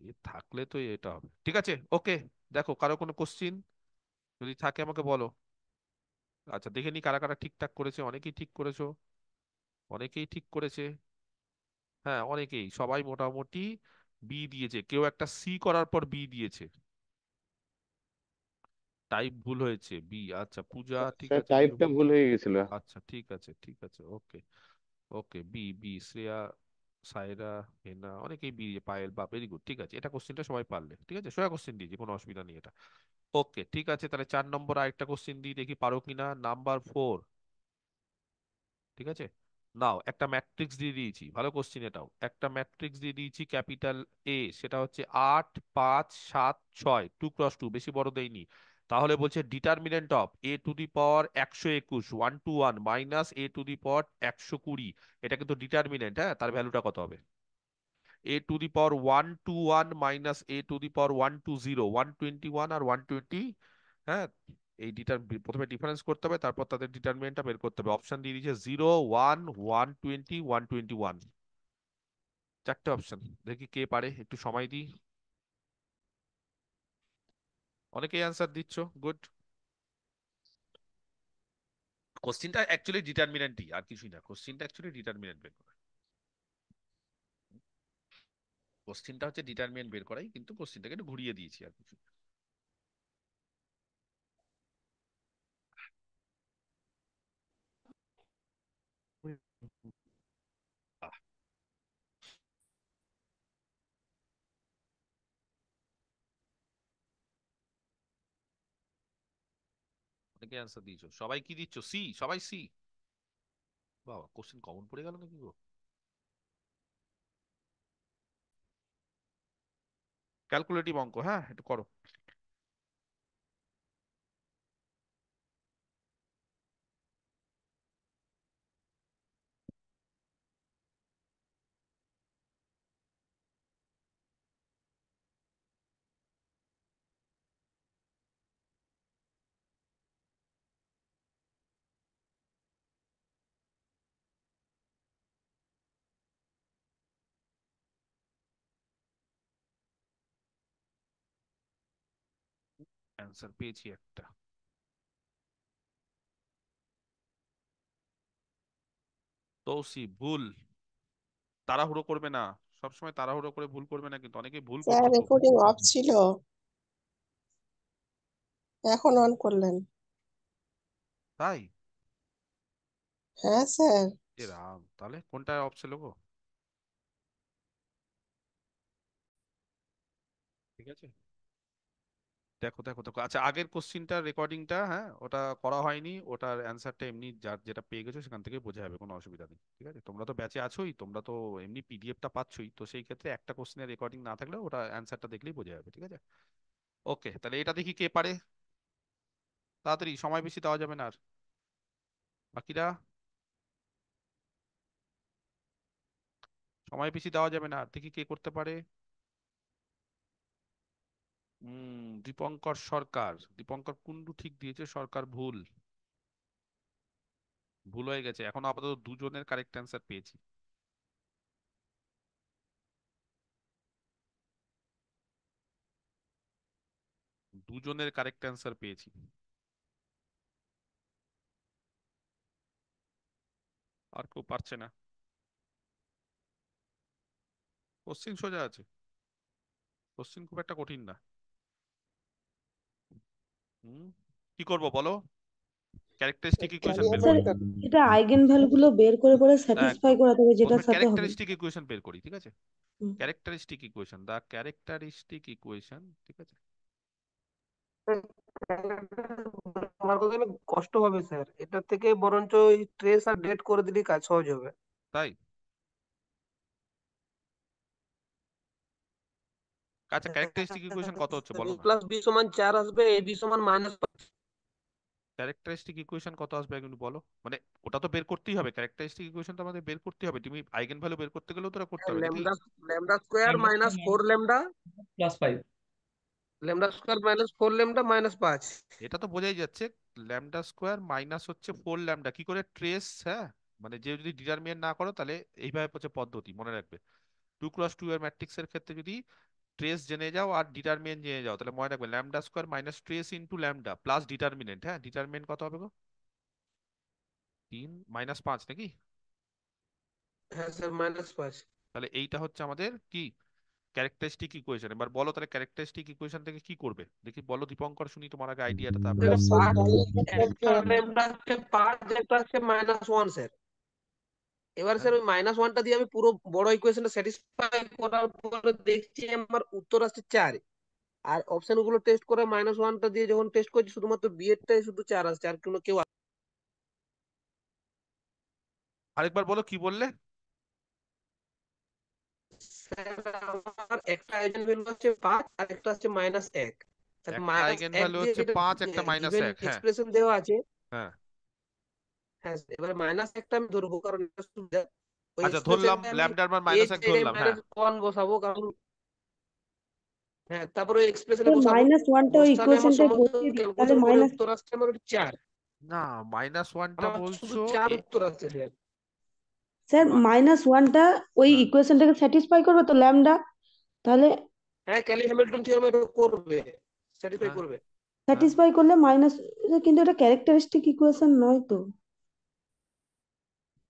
Speaker 1: এ থাকলে তো এটা হবে, ঠিক আছে, ওকে। দেখো কারো কোনো কোশ্চিন যদি থাকে আমাকে বলো। আচ্ছা দেখে নি কারা কারা ঠিকঠাক করেছে, অনেকেই ঠিক করেছো, অনেকেই ঠিক করেছে, হ্যাঁ অনেকেই, সবাই মোটামুটি বি দিয়েছে, কেউ একটা সি করার পর বি দিয়েছে, টাইপ ভুল হয়েছে বি, আচ্ছা পূজা ঠিক
Speaker 5: স্যার
Speaker 1: আছে,
Speaker 5: টাইপটা
Speaker 1: নির্মল,
Speaker 5: ভুল হয়ে গেছিল।
Speaker 1: আচ্ছা ঠিক আছে ঠিক আছে, ওকে ওকে, বি বি, শ্রেয়া, সায়রা, হেনা, অনেকেই বি, পায়েল, বা ভেরি গুড, ঠিক আছে, এটা কোশ্চেনটা সবাই পারলে, ঠিক আছে, সোজা কোশ্চেন দিয়েছি, কোনো অসুবিধা নেই এটা। ওকে ঠিক আছে, তাহলে 4 নম্বর আরেকটা কোশ্চেন দিই, দেখি পারো কিনা, নাম্বার 4, ঠিক আছে। নাও একটা ম্যাট্রিক্স দিয়ে দিয়েছি, ভালো কোশ্চিন এটাও, একটা ম্যাট্রিক্স দিয়ে দিয়েছি ক্যাপিটাল এ, সেটা হচ্ছে 8 5 7 6, 2 × 2, বেশি বড় দেয়নি। তাহলে বলছে determinant of a⁻ 121 1 to 1 minus a⁻ 120, এটা কিন্তু ডিটারমিনেন্ট, হ্যাঁ, তার ভ্যালুটা কত হবে? a⁻1 to 1 মাইনাস a⁻120, 121 আর 120, হ্যাঁ, এই প্রথমে ডিফারেন্স করতে হবে, তারপর তাদের ডিটারমিনেন্টটা বের করতে হবে। অপশন দিয়ে দিয়েছে 0 1 120 121, চারটে অপশন, দেখি কে পারে, একটু সময় দিই, অনেকেই অ্যান্সার দিচ্ছ, গুড। কোশ্চিনটা অ্যাকচুয়ালি ডিটারমিনেন্টই, আর কিছুই না, কোশ্চিনটা অ্যাকচুয়ালি ডিটারমিনেন্ট বের করা, কোশ্চিনটা হচ্ছে ডিটারমিনেন্ট বের করাই, কিন্তু কোশ্চিনটাকে একটু ঘুরিয়ে দিয়েছি আর কিছু না। আহ, অনেকে অ্যান্সার দিয়েছো, সবাই কি দিচ্ছ? সি, সবাই সি, বাবা, কোশ্চেন কমন পড়ে গেল নাকি গো? ক্যালকুলেটিভ অঙ্ক, হ্যাঁ একটু করো। অ্যান্সার পেয়েছি একটা। তৌসি ভুল। তাড়াহুড়ো করবে না, সবসময় তাড়াহুড়ো করে ভুল করবে না, কিন্তু অনেকে ভুল
Speaker 6: স্যার
Speaker 1: করছো তো।
Speaker 6: রেকর্ডিং অফ ছিল, এখন অন করলেন।
Speaker 1: তাই?
Speaker 6: হ্যাঁ স্যার।
Speaker 1: এ রাম, তাহলে কোনটা অফ ছিল গো? ঠিক আছে, দেখো দেখো দেখো। আচ্ছা, আগের কোশ্চিনটার রেকর্ডিংটা, হ্যাঁ ওটা করা হয়নি, ওটার অ্যান্সারটা এমনি যার যেটা পেয়ে গেছো সেখান থেকে বোঝা যাবে, কোনো অসুবিধা নেই। ঠিক আছে, তোমরা তো ব্যাচে আছোই, তোমরা তো এমনি পিডিএফটা পাচ্ছই, তো সেই ক্ষেত্রে একটা কোশ্চেনের রেকর্ডিং না থাকলে ওটা অ্যান্সারটা দেখলেই বোঝা যাবে। ঠিক আছে, ওকে, তাহলে এটা দেখি কে পারে। তাড়াতাড়ি, সময় বেশি দেওয়া যাবে না আর। বাকিরা, সময় বেশি দেওয়া যাবে না আর, দেখি কে করতে পারে। দীপঙ্কর সরকার। দীপঙ্কর কুন্ডু ঠিক দিয়েছে, সরকার ভুল। ভুল হয়ে গেছে, এখন আপাতত দুজনের কারেক্ট অ্যান্সার পেয়েছি। দুজনের কারেক্ট অ্যান্সার পেয়েছি। আর কেউ পারছে না। কোশ্চিন সোজা আছে, কোশ্চিন খুব একটা কঠিন না। হুম, কি করব বলো? ক্যারেক্টারিস্টিক ইকুয়েশন বের
Speaker 2: স্যার
Speaker 1: করি।
Speaker 6: ক্যালিব্রেটেড।
Speaker 2: এটা আইগেন ভ্যালু গুলো বের করে করে স্যাটিসফাই
Speaker 1: একদম,
Speaker 2: করাতে হবে, যেটার
Speaker 1: প্রথমে
Speaker 2: সাথে হবে।
Speaker 1: ক্যারেক্টারিস্টিক ইকুয়েশন বের করি, ঠিক আছে?
Speaker 2: হুম।
Speaker 1: ক্যারেক্টারিস্টিক ইকুয়েশন, দা ক্যারেক্টারিস্টিক ইকুয়েশন, ঠিক আছে।
Speaker 4: আমার কথা হলো কষ্ট হবে স্যার, এটার থেকে বরঞ্চ ওই ট্রেস আর ডেট করে দিলেই কাজ সহজ হবে।
Speaker 1: তাই? আচ্ছা, ক্যারেক্টারিস্টিক ইকুয়েশন কত হচ্ছে
Speaker 4: এ
Speaker 1: বলো না।
Speaker 4: প্লাস বি সমান 4 আসবে, এ বি সমান -5।
Speaker 1: ক্যারেক্টারিস্টিক ইকুয়েশন কত আসবে একটু বলো, মানে ওটা তো বের করতেই হবে, ক্যারেক্টারিস্টিক ইকুয়েশন তো আমাদের বের করতেই হবে, তুমি আইগেন ভ্যালু বের করতে গেলেও তোরা করতে হবে নাকি?
Speaker 4: Lambda lambda square
Speaker 7: lambda
Speaker 4: minus
Speaker 7: square
Speaker 4: 4 lambda,
Speaker 7: +5
Speaker 4: lambda square minus 4 lambda -5।
Speaker 1: এটা তো বোঝাই যাচ্ছে, ল্যামডা স্কোয়ার মাইনাস হচ্ছে 4 ল্যামডা, কি করে ট্রেস, হ্যাঁ মানে যে যদি ডিটারমিনেন্ট না করো তাহলে এইভাবে হচ্ছে পদ্ধতি, মনে রাখবে। 2x2 এর ম্যাট্রিক্সের ক্ষেত্রে যদি ট্রেস জেনে যাও আর ডিটারমিনেন্ট জেনে যাও, তাহলে মনে রাখবে lambda square minus trace into lambda plus determinant. হ্যাঁ, ডিটারমিনেন্ট কত হবে গো? 3 -5 নাকি?
Speaker 4: হ্যাঁ স্যার -5।
Speaker 1: তাহলে এইটা হচ্ছে আমাদের কি ক্যারেক্টারিস্টিক ইকুয়েশন। এবার বলো তাহলে ক্যারেক্টারিস্টিক ইকুয়েশন থেকে কি করবে দেখি, বলো দীপঙ্কর, শুনি তোমার আগে আইডিয়াটা, তারপরে আমি বলবো।
Speaker 4: একটা ল্যামডা হচ্ছে 5, একটা হচ্ছে -1 স্যার। এবার
Speaker 1: হ্যাঁ,
Speaker 4: স্যার ওই -1টা দিয়ে আমি পুরো বড় ইকুয়েশনটা স্যাটিসফাই করার পরে দেখছি আমার উত্তর আসছে 4। আর অপশন গুলো টেস্ট করে -1টা দিয়ে যখন টেস্ট করছি, শুধুমাত্র বি এরটাই শুধু 4 আসছে, আর কোনো কেউ
Speaker 1: আরেকবার বলো কি বললে।
Speaker 4: স্যার আমার একটা আইগেন ভ্যালু হচ্ছে 5 আর একটা হচ্ছে -1। তাহলে
Speaker 1: একটা আইগেন
Speaker 4: -1
Speaker 1: ভ্যালু
Speaker 4: যে
Speaker 1: হচ্ছে
Speaker 4: যেটা
Speaker 1: 5, একটা
Speaker 4: গিভেন
Speaker 1: -1, হ্যাঁ।
Speaker 4: এক্সপ্রেশন দেওয়া আছে,
Speaker 1: হ্যাঁ,
Speaker 4: হ্যাঁ এবারে -1টা আমি ধরবো, কারণ এটা সুবিধা। ওই
Speaker 1: আচ্ছা ধরলাম,
Speaker 4: এক্সপ্রেশনটা আমি
Speaker 1: ল্যামডার মান
Speaker 4: এর
Speaker 1: -1
Speaker 4: জায়গায়
Speaker 1: ধরলাম, হ্যাঁ।
Speaker 4: -1 বসাবো, কারণ হ্যাঁ তারপরে ওই এক্সপ্রেশনে
Speaker 2: স্যার
Speaker 4: বসাবো।
Speaker 2: -1টা ওই
Speaker 4: বসালে আমার
Speaker 2: ইকুয়েশনটায়
Speaker 4: সমস্ত
Speaker 2: বসিয়ে দিই, তাহলে
Speaker 4: ক্যালকুলেশন করে
Speaker 2: মাইনাস।
Speaker 4: উত্তর আসছে আমার 4।
Speaker 1: না, -1টা
Speaker 4: আমার শুধু
Speaker 1: বলছো
Speaker 4: 4 উত্তর আসছে স্যার।
Speaker 2: স্যার
Speaker 1: মা-
Speaker 2: -1টা ওই
Speaker 1: হ্যাঁ,
Speaker 2: ইকুয়েশনটাকে স্যাটিসফাই করবে তো ল্যামডা, তাহলে
Speaker 4: হ্যাঁ ক্যালি হ্যামিল্টন থিওরেম এটা করবে, স্যাটিসফাই
Speaker 1: হ্যাঁ,
Speaker 4: করবে।
Speaker 1: হ্যাঁ।
Speaker 2: স্যাটিসফাই করলে মাইনাস। কিন্তু এটা ক্যারেক্টারিস্টিক ইকুয়েশন নয় তো।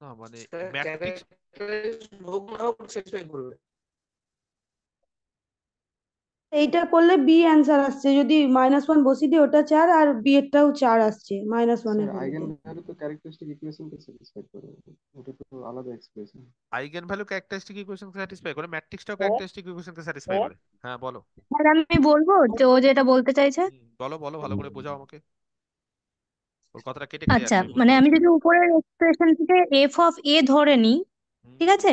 Speaker 1: না মানে
Speaker 4: স্যার
Speaker 1: ম্যাট্রিক্স,
Speaker 4: ক্যারেক্টার হোক না হোক স্যাটিসফাই করবে।
Speaker 2: এইটা করলে বি অ্যান্সার আসছে, যদি -1 বসিয়ে দিই ওটা 4 আর বি এরটাও 4 আসছে -1 এর
Speaker 8: স্যার আইগেন
Speaker 2: ভ্যালুতে।
Speaker 8: ভ্যালু তো ক্যারেক্টারিস্টিক ইকুয়েশনকে স্যাটিসফাই করে, ওটা তো আলাদা এক্সপ্রেশন।
Speaker 1: আইগেন ভ্যালু ক্যারেক্টারিস্টিক ইকুয়েশনকে স্যাটিসফাই করে, ম্যাট্রিক্সটাও ক্যারেক্টারিস্টিক ইকুয়েশনকে স্যাটিসফাই করে। হ্যাঁ বলো।
Speaker 9: স্যার আমি বলবো যে ও যেটা বলতে চাইছে।
Speaker 1: বলো বলো, ভালো করে বোঝাও আমাকে। ওর কথাটা কেটে কেটে
Speaker 7: আচ্ছা,
Speaker 1: যাচ্ছে, বুঝতে
Speaker 7: মানে আমি
Speaker 1: পারছো?
Speaker 7: যদি উপরের এক্সপ্রেশন থেকে এফ অফ এ ধরে নিই, ঠিক আছে,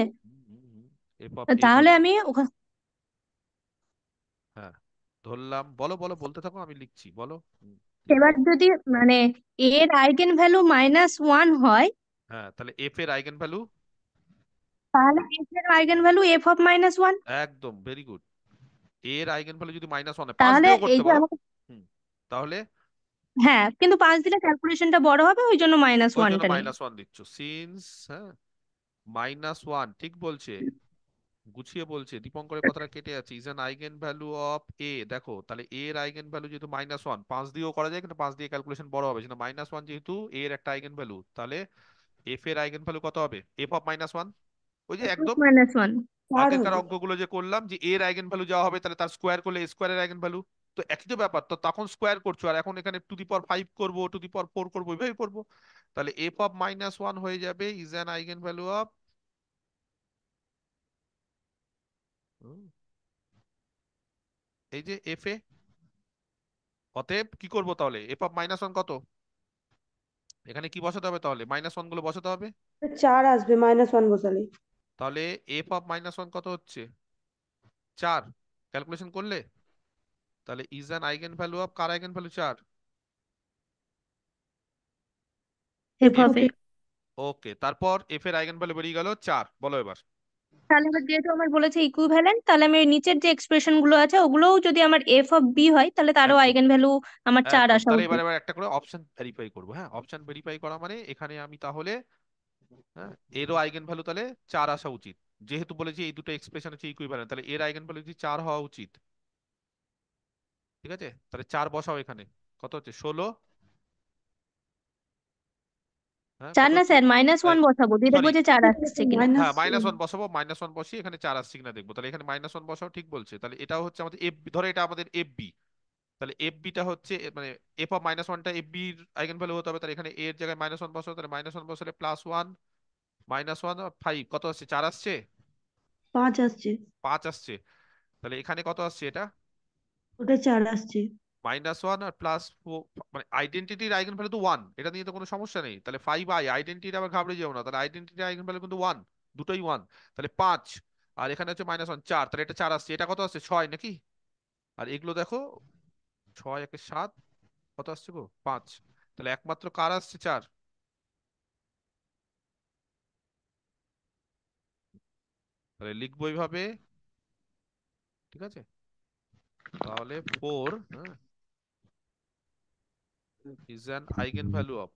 Speaker 1: এফ অফ এ
Speaker 7: তাহলে
Speaker 1: ধরে
Speaker 7: আমি
Speaker 1: নিই।
Speaker 7: ওখানে
Speaker 1: হ্যাঁ, ধরলাম। বলো বলো, বলতে থাকো, আমি লিখছি, বলো। কি
Speaker 7: এবার
Speaker 1: বলো?
Speaker 7: যদি মানে এর আইগেন ভ্যালু -1 হয়,
Speaker 1: হ্যাঁ, তাহলে এফ এর আইগেন ভ্যালু।
Speaker 7: তাহলে এফ এর আইগেন ভ্যালু এফ অফ -1।
Speaker 1: একদম, ভেরি গুড। এর আইগেন ভ্যালু যদি -1 হয়, 5
Speaker 7: তাহলে
Speaker 1: দিয়েও
Speaker 7: এই
Speaker 1: করতে
Speaker 7: যে
Speaker 1: পারো।
Speaker 7: আমাকে,
Speaker 1: হুম, তাহলে
Speaker 7: হ্যাঁ, কিন্তু 5 দিলে ক্যালকুলেশনটা বড় হবে, ওই জন্য
Speaker 1: ওই জন্য
Speaker 7: -1টা নিয়ে।
Speaker 1: -1 দিচ্ছ। সিন্স, হ্যাঁ, -1 ঠিক বলছে, গুছিয়ে বলছে। দীপঙ্করের কথাটা কেটে যাচ্ছে। Is an eigen value of A. দেখো, তাহলে এ এর আইগেন ভ্যালু যেহেতু -1, 5 দিয়েও করা যায়, কিন্তু 5 দিয়ে ক্যালকুলেশন বড় হবে, সেটা -1 যেহেতু এ এর একটা আইগেন ভ্যালু, তাহলে এফ এর আইগেন ভ্যালু কত হবে? এফ অফ -1, ওই যে
Speaker 2: এফ অফ
Speaker 1: একদম
Speaker 2: -1 4
Speaker 1: আগেরকার
Speaker 2: হবে।
Speaker 1: অঙ্কগুলো যে করলাম, যে এর আইগেন ভ্যালু যাওয়া হবে, তাহলে তার স্কোয়ার করলে এ স্কোয়ারের আইগেন ভ্যালু। তো একই তো ব্যাপার, তো তখন স্কোয়ার করছো, আর এখন এখানে টু দি পাওয়ার 5 করবো, টু দি পাওয়ার 4 করবো, এইভাবে করবো। তাহলে এফ অফ -1 হয়ে যাবে is an eigen value of, এই যে এফ এ। অতএব কি করবো তাহলে? এফ অফ -1 কত? এখানে কি বসাতে হবে তাহলে? -1 গুলো বসাতে হবে।
Speaker 2: 4 আসবে -1 বসালে।
Speaker 1: তাহলে এফ অফ -1 কত হচ্ছে? 4। ক্যালকুলেশন করলে তাহলে is an eigen value of, কার eigen value? 4।
Speaker 7: F
Speaker 1: F.
Speaker 7: Of A.
Speaker 1: Okay, তারপর এফ এর আইগেন ভ্যালু বেরিয়ে গেল 4। বলো এবার।
Speaker 7: তাহলে এবার যেহেতু আমার বলেছে ইকুইভ্যালেন্ট, তাহলে আমি ওই নিচের যে এক্সপ্রেশন গুলো আছে ওগুলোও যদি আমার এফ অফ বি হয়, তাহলে তারও
Speaker 1: একদম,
Speaker 7: আইগেন ভ্যালু আমার 4
Speaker 1: একদম।
Speaker 7: আসা
Speaker 1: তাহলে এবার
Speaker 7: উচিত।
Speaker 1: এবার একটা করে অপশন ভেরিফাই করবো। হ্যাঁ, অপশন ভেরিফাই করা মানে এখানে আমি তাহলে, হ্যাঁ, এরও আইগেন ভ্যালু তাহলে 4 আসা উচিত, যেহেতু বলেছি এই দুটো এক্সপ্রেশন হচ্ছে ইকুইভ্যালেন্ট, তাহলে এর আইগেন ভ্যালু যদি 4 হওয়া উচিত। ঠিক আছে, তাহলে 4 বসাও এখানে। কত হচ্ছে? 16। হ্যাঁ,
Speaker 7: 4
Speaker 1: কত
Speaker 7: না
Speaker 1: হচ্ছে?
Speaker 7: স্যার, -1 বসাবো, দিয়ে
Speaker 1: সরি,
Speaker 7: দেখবো যে 4 আসছে কিনা।
Speaker 1: হ্যাঁ,
Speaker 2: -1
Speaker 1: -1 বসাবো, -1 বসিয়ে এখানে 4 আসছে কিনা দেখবো। তাহলে এখানে -1 বসাও, ঠিক বলছে। তাহলে এটাও হচ্ছে আমাদের এফ, ধরো এটা আমাদের এফ বি। তাহলে এফ বিটা হচ্ছে মানে এফ অফ -1টা এফ বির আইগেন ভ্যালু হতে হবে। তাহলে এখানে এর জায়গায় -1 বসাও, তাহলে -1 বসালে +1, -1 আর 5 কত আসছে? 4 আসছে,
Speaker 2: 5 আসছে।
Speaker 1: 5 আসছে। তাহলে এখানে কত আসছে? এটা
Speaker 2: ওটা 4 আসছে।
Speaker 1: -1 আর +4, মানে আইডেন্টিটির আইগেন ভ্যালু তো 1, এটা নিয়ে তো কোনো সমস্যা নেই। তাহলে 5i আইডেন্টিটি, আবার ঘাবড়ে যাও না, তাহলে আইডেন্টিটির আইগেন ভ্যালু কিন্তু 1, দুটোই 1। তাহলে 5, আর এখানে হচ্ছে -1, 4, তাহলে এটা 4 আসছে। এটা কত আসছে? 6 নাকি? আর এগুলো দেখো, 6 একে 7, কত আসছে গো? 5। তাহলে একমাত্র কার আসছে? 4। তাহলে লিখবো এইভাবে, ঠিক আছে? তাহলে 4, হ্যাঁ, is an eigen value of,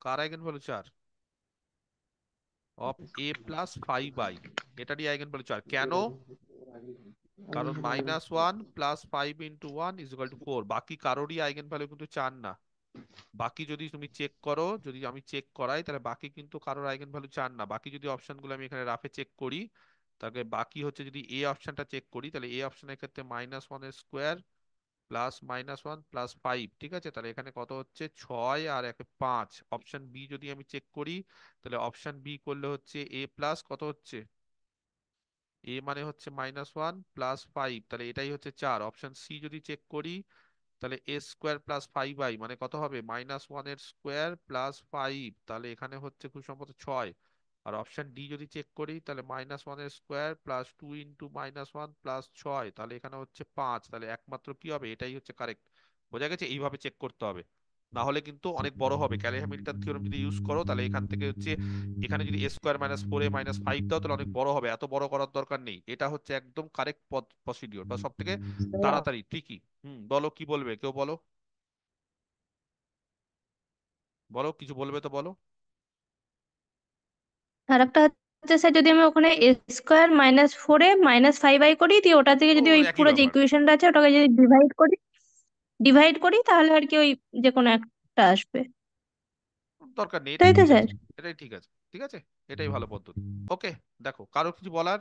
Speaker 1: কার eigen value? 4, of A plus 5i, এটারই আইগেন ভ্যালু 4। কেন? কারণ -1 + 5 × 1 = 4। বাকি কারোরই আইগেন ভ্যালু কিন্তু 4 না। বাকি যদি তুমি চেক করো, যদি আমি চেক করাই, তাহলে বাকি কিন্তু কারোর আইগেন ভ্যালু 4 না। বাকি যদি অপশনগুলো আমি এখানে রাফে চেক করি, তাহলে বাকি হচ্ছে, যদি এ অপশনটা চেক করি, তাহলে এ অপশনের ক্ষেত্রে -1 এর স্কোয়ার প্লাস -1 প্লাস 5, ঠিক আছে? তাহলে এখানে কত হচ্ছে? 6 আর 1 5। অপশন বি যদি আমি চেক করি, তাহলে অপশন বি করলে হচ্ছে এ প্লাস কত হচ্ছে? এ মানে হচ্ছে -1 প্লাস 5, তাহলে এটাই হচ্ছে 4। অপশন সি যদি চেক করি, তাহলে এ স্কোয়ার প্লাস 5i মানে কত হবে? -1 এর স্কোয়ার প্লাস 5, তাহলে এখানে হচ্ছে খুব সম্ভবত 6। আর অপশন ডি যদি চেক করি, তাহলে -1 এর স্কোয়ার প্লাস 2 × -1 প্লাস 6, তাহলে এখানে হচ্ছে 5। তাহলে একমাত্র কি হবে? এটাই হচ্ছে কারেক্ট। বোঝা গেছে? এইভাবে চেক করতে হবে, না হলে কিন্তু অনেক বড় হবে। ক্যালি হ্যামিল্টন থিওরেম যদি ইউজ করো, তাহলে এখান থেকে হচ্ছে, এখানে যদি a স্কোয়ার -4a -5 দাও, তাহলে অনেক বড় হবে। এত বড় করার দরকার নেই। এটা হচ্ছে একদম কারেক্ট প্রসিডিওর, বা সব থেকে তাড়াতাড়ি, ট্রিকি। বলো, কি বলবে? কেউ বলো, বলো, কিছু বলবে তো বলো।
Speaker 7: আর একটা হচ্ছে স্যার, যদি আমি ওখানে এ স্কোয়ার -4 এ -5i করি, দিয়ে ওটা থেকে
Speaker 1: ও
Speaker 7: যদি ওই
Speaker 1: একই
Speaker 7: পুরো যে
Speaker 1: ব্যাপার,
Speaker 7: ইকুয়েশনটা আছে ওটাকে যদি ডিভাইড করি, তাহলে আর কি ওই যে কোনো একটা আসবে।
Speaker 1: দরকার নেই,
Speaker 7: তাই
Speaker 1: এটাই
Speaker 7: তো
Speaker 1: ঠিক
Speaker 7: স্যার?
Speaker 1: আছে। এটাই ঠিক আছে, ঠিক আছে, এটাই ভালো পদ্ধতি। ওকে, দেখো, কারোর কিছু বলার?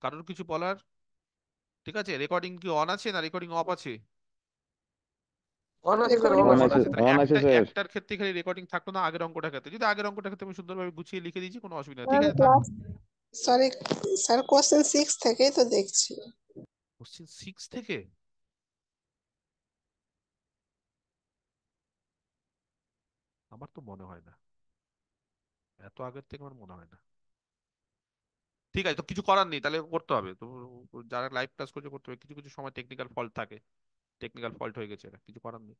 Speaker 1: কারোর কিছু বলার? ঠিক আছে, রেকর্ডিং কি অন আছে না রেকর্ডিং অফ আছে?
Speaker 4: অন আছে স্যার,
Speaker 6: রেকর্ডিং
Speaker 4: অন
Speaker 5: অন
Speaker 4: আছে।
Speaker 1: অন
Speaker 5: আছে,
Speaker 1: আছে। তাহলে
Speaker 5: অন আছে স্যার।
Speaker 1: একটার ক্ষেত্রে খালি রেকর্ডিং থাকলো না, আগের অঙ্কটার ক্ষেত্রে। যদি আগের অঙ্কটার ক্ষেত্রে আমি সুন্দরভাবে গুছিয়ে লিখে দিয়েছি, কোনো অসুবিধা নেই, ঠিক আছে, থাক।
Speaker 6: ক্লাস, সরি স্যার, কোশ্চেন 6 থেকেই তো দেখছি।
Speaker 1: কোশ্চেন 6 থেকে? আমার তো মনে হয় না, এত আগের থেকে আমার মনে হয় না। ঠিক আছে, তো কিছু করার নেই, তাহলে করতে হবে তো। যারা লাইভ ক্লাস করছে করতে হবে, কিছু কিছু সময় টেকনিক্যাল ফল্ট থাকে, টেকনিক্যাল ফল্ট হয়ে গেছে, এটা কিছু করার নেই।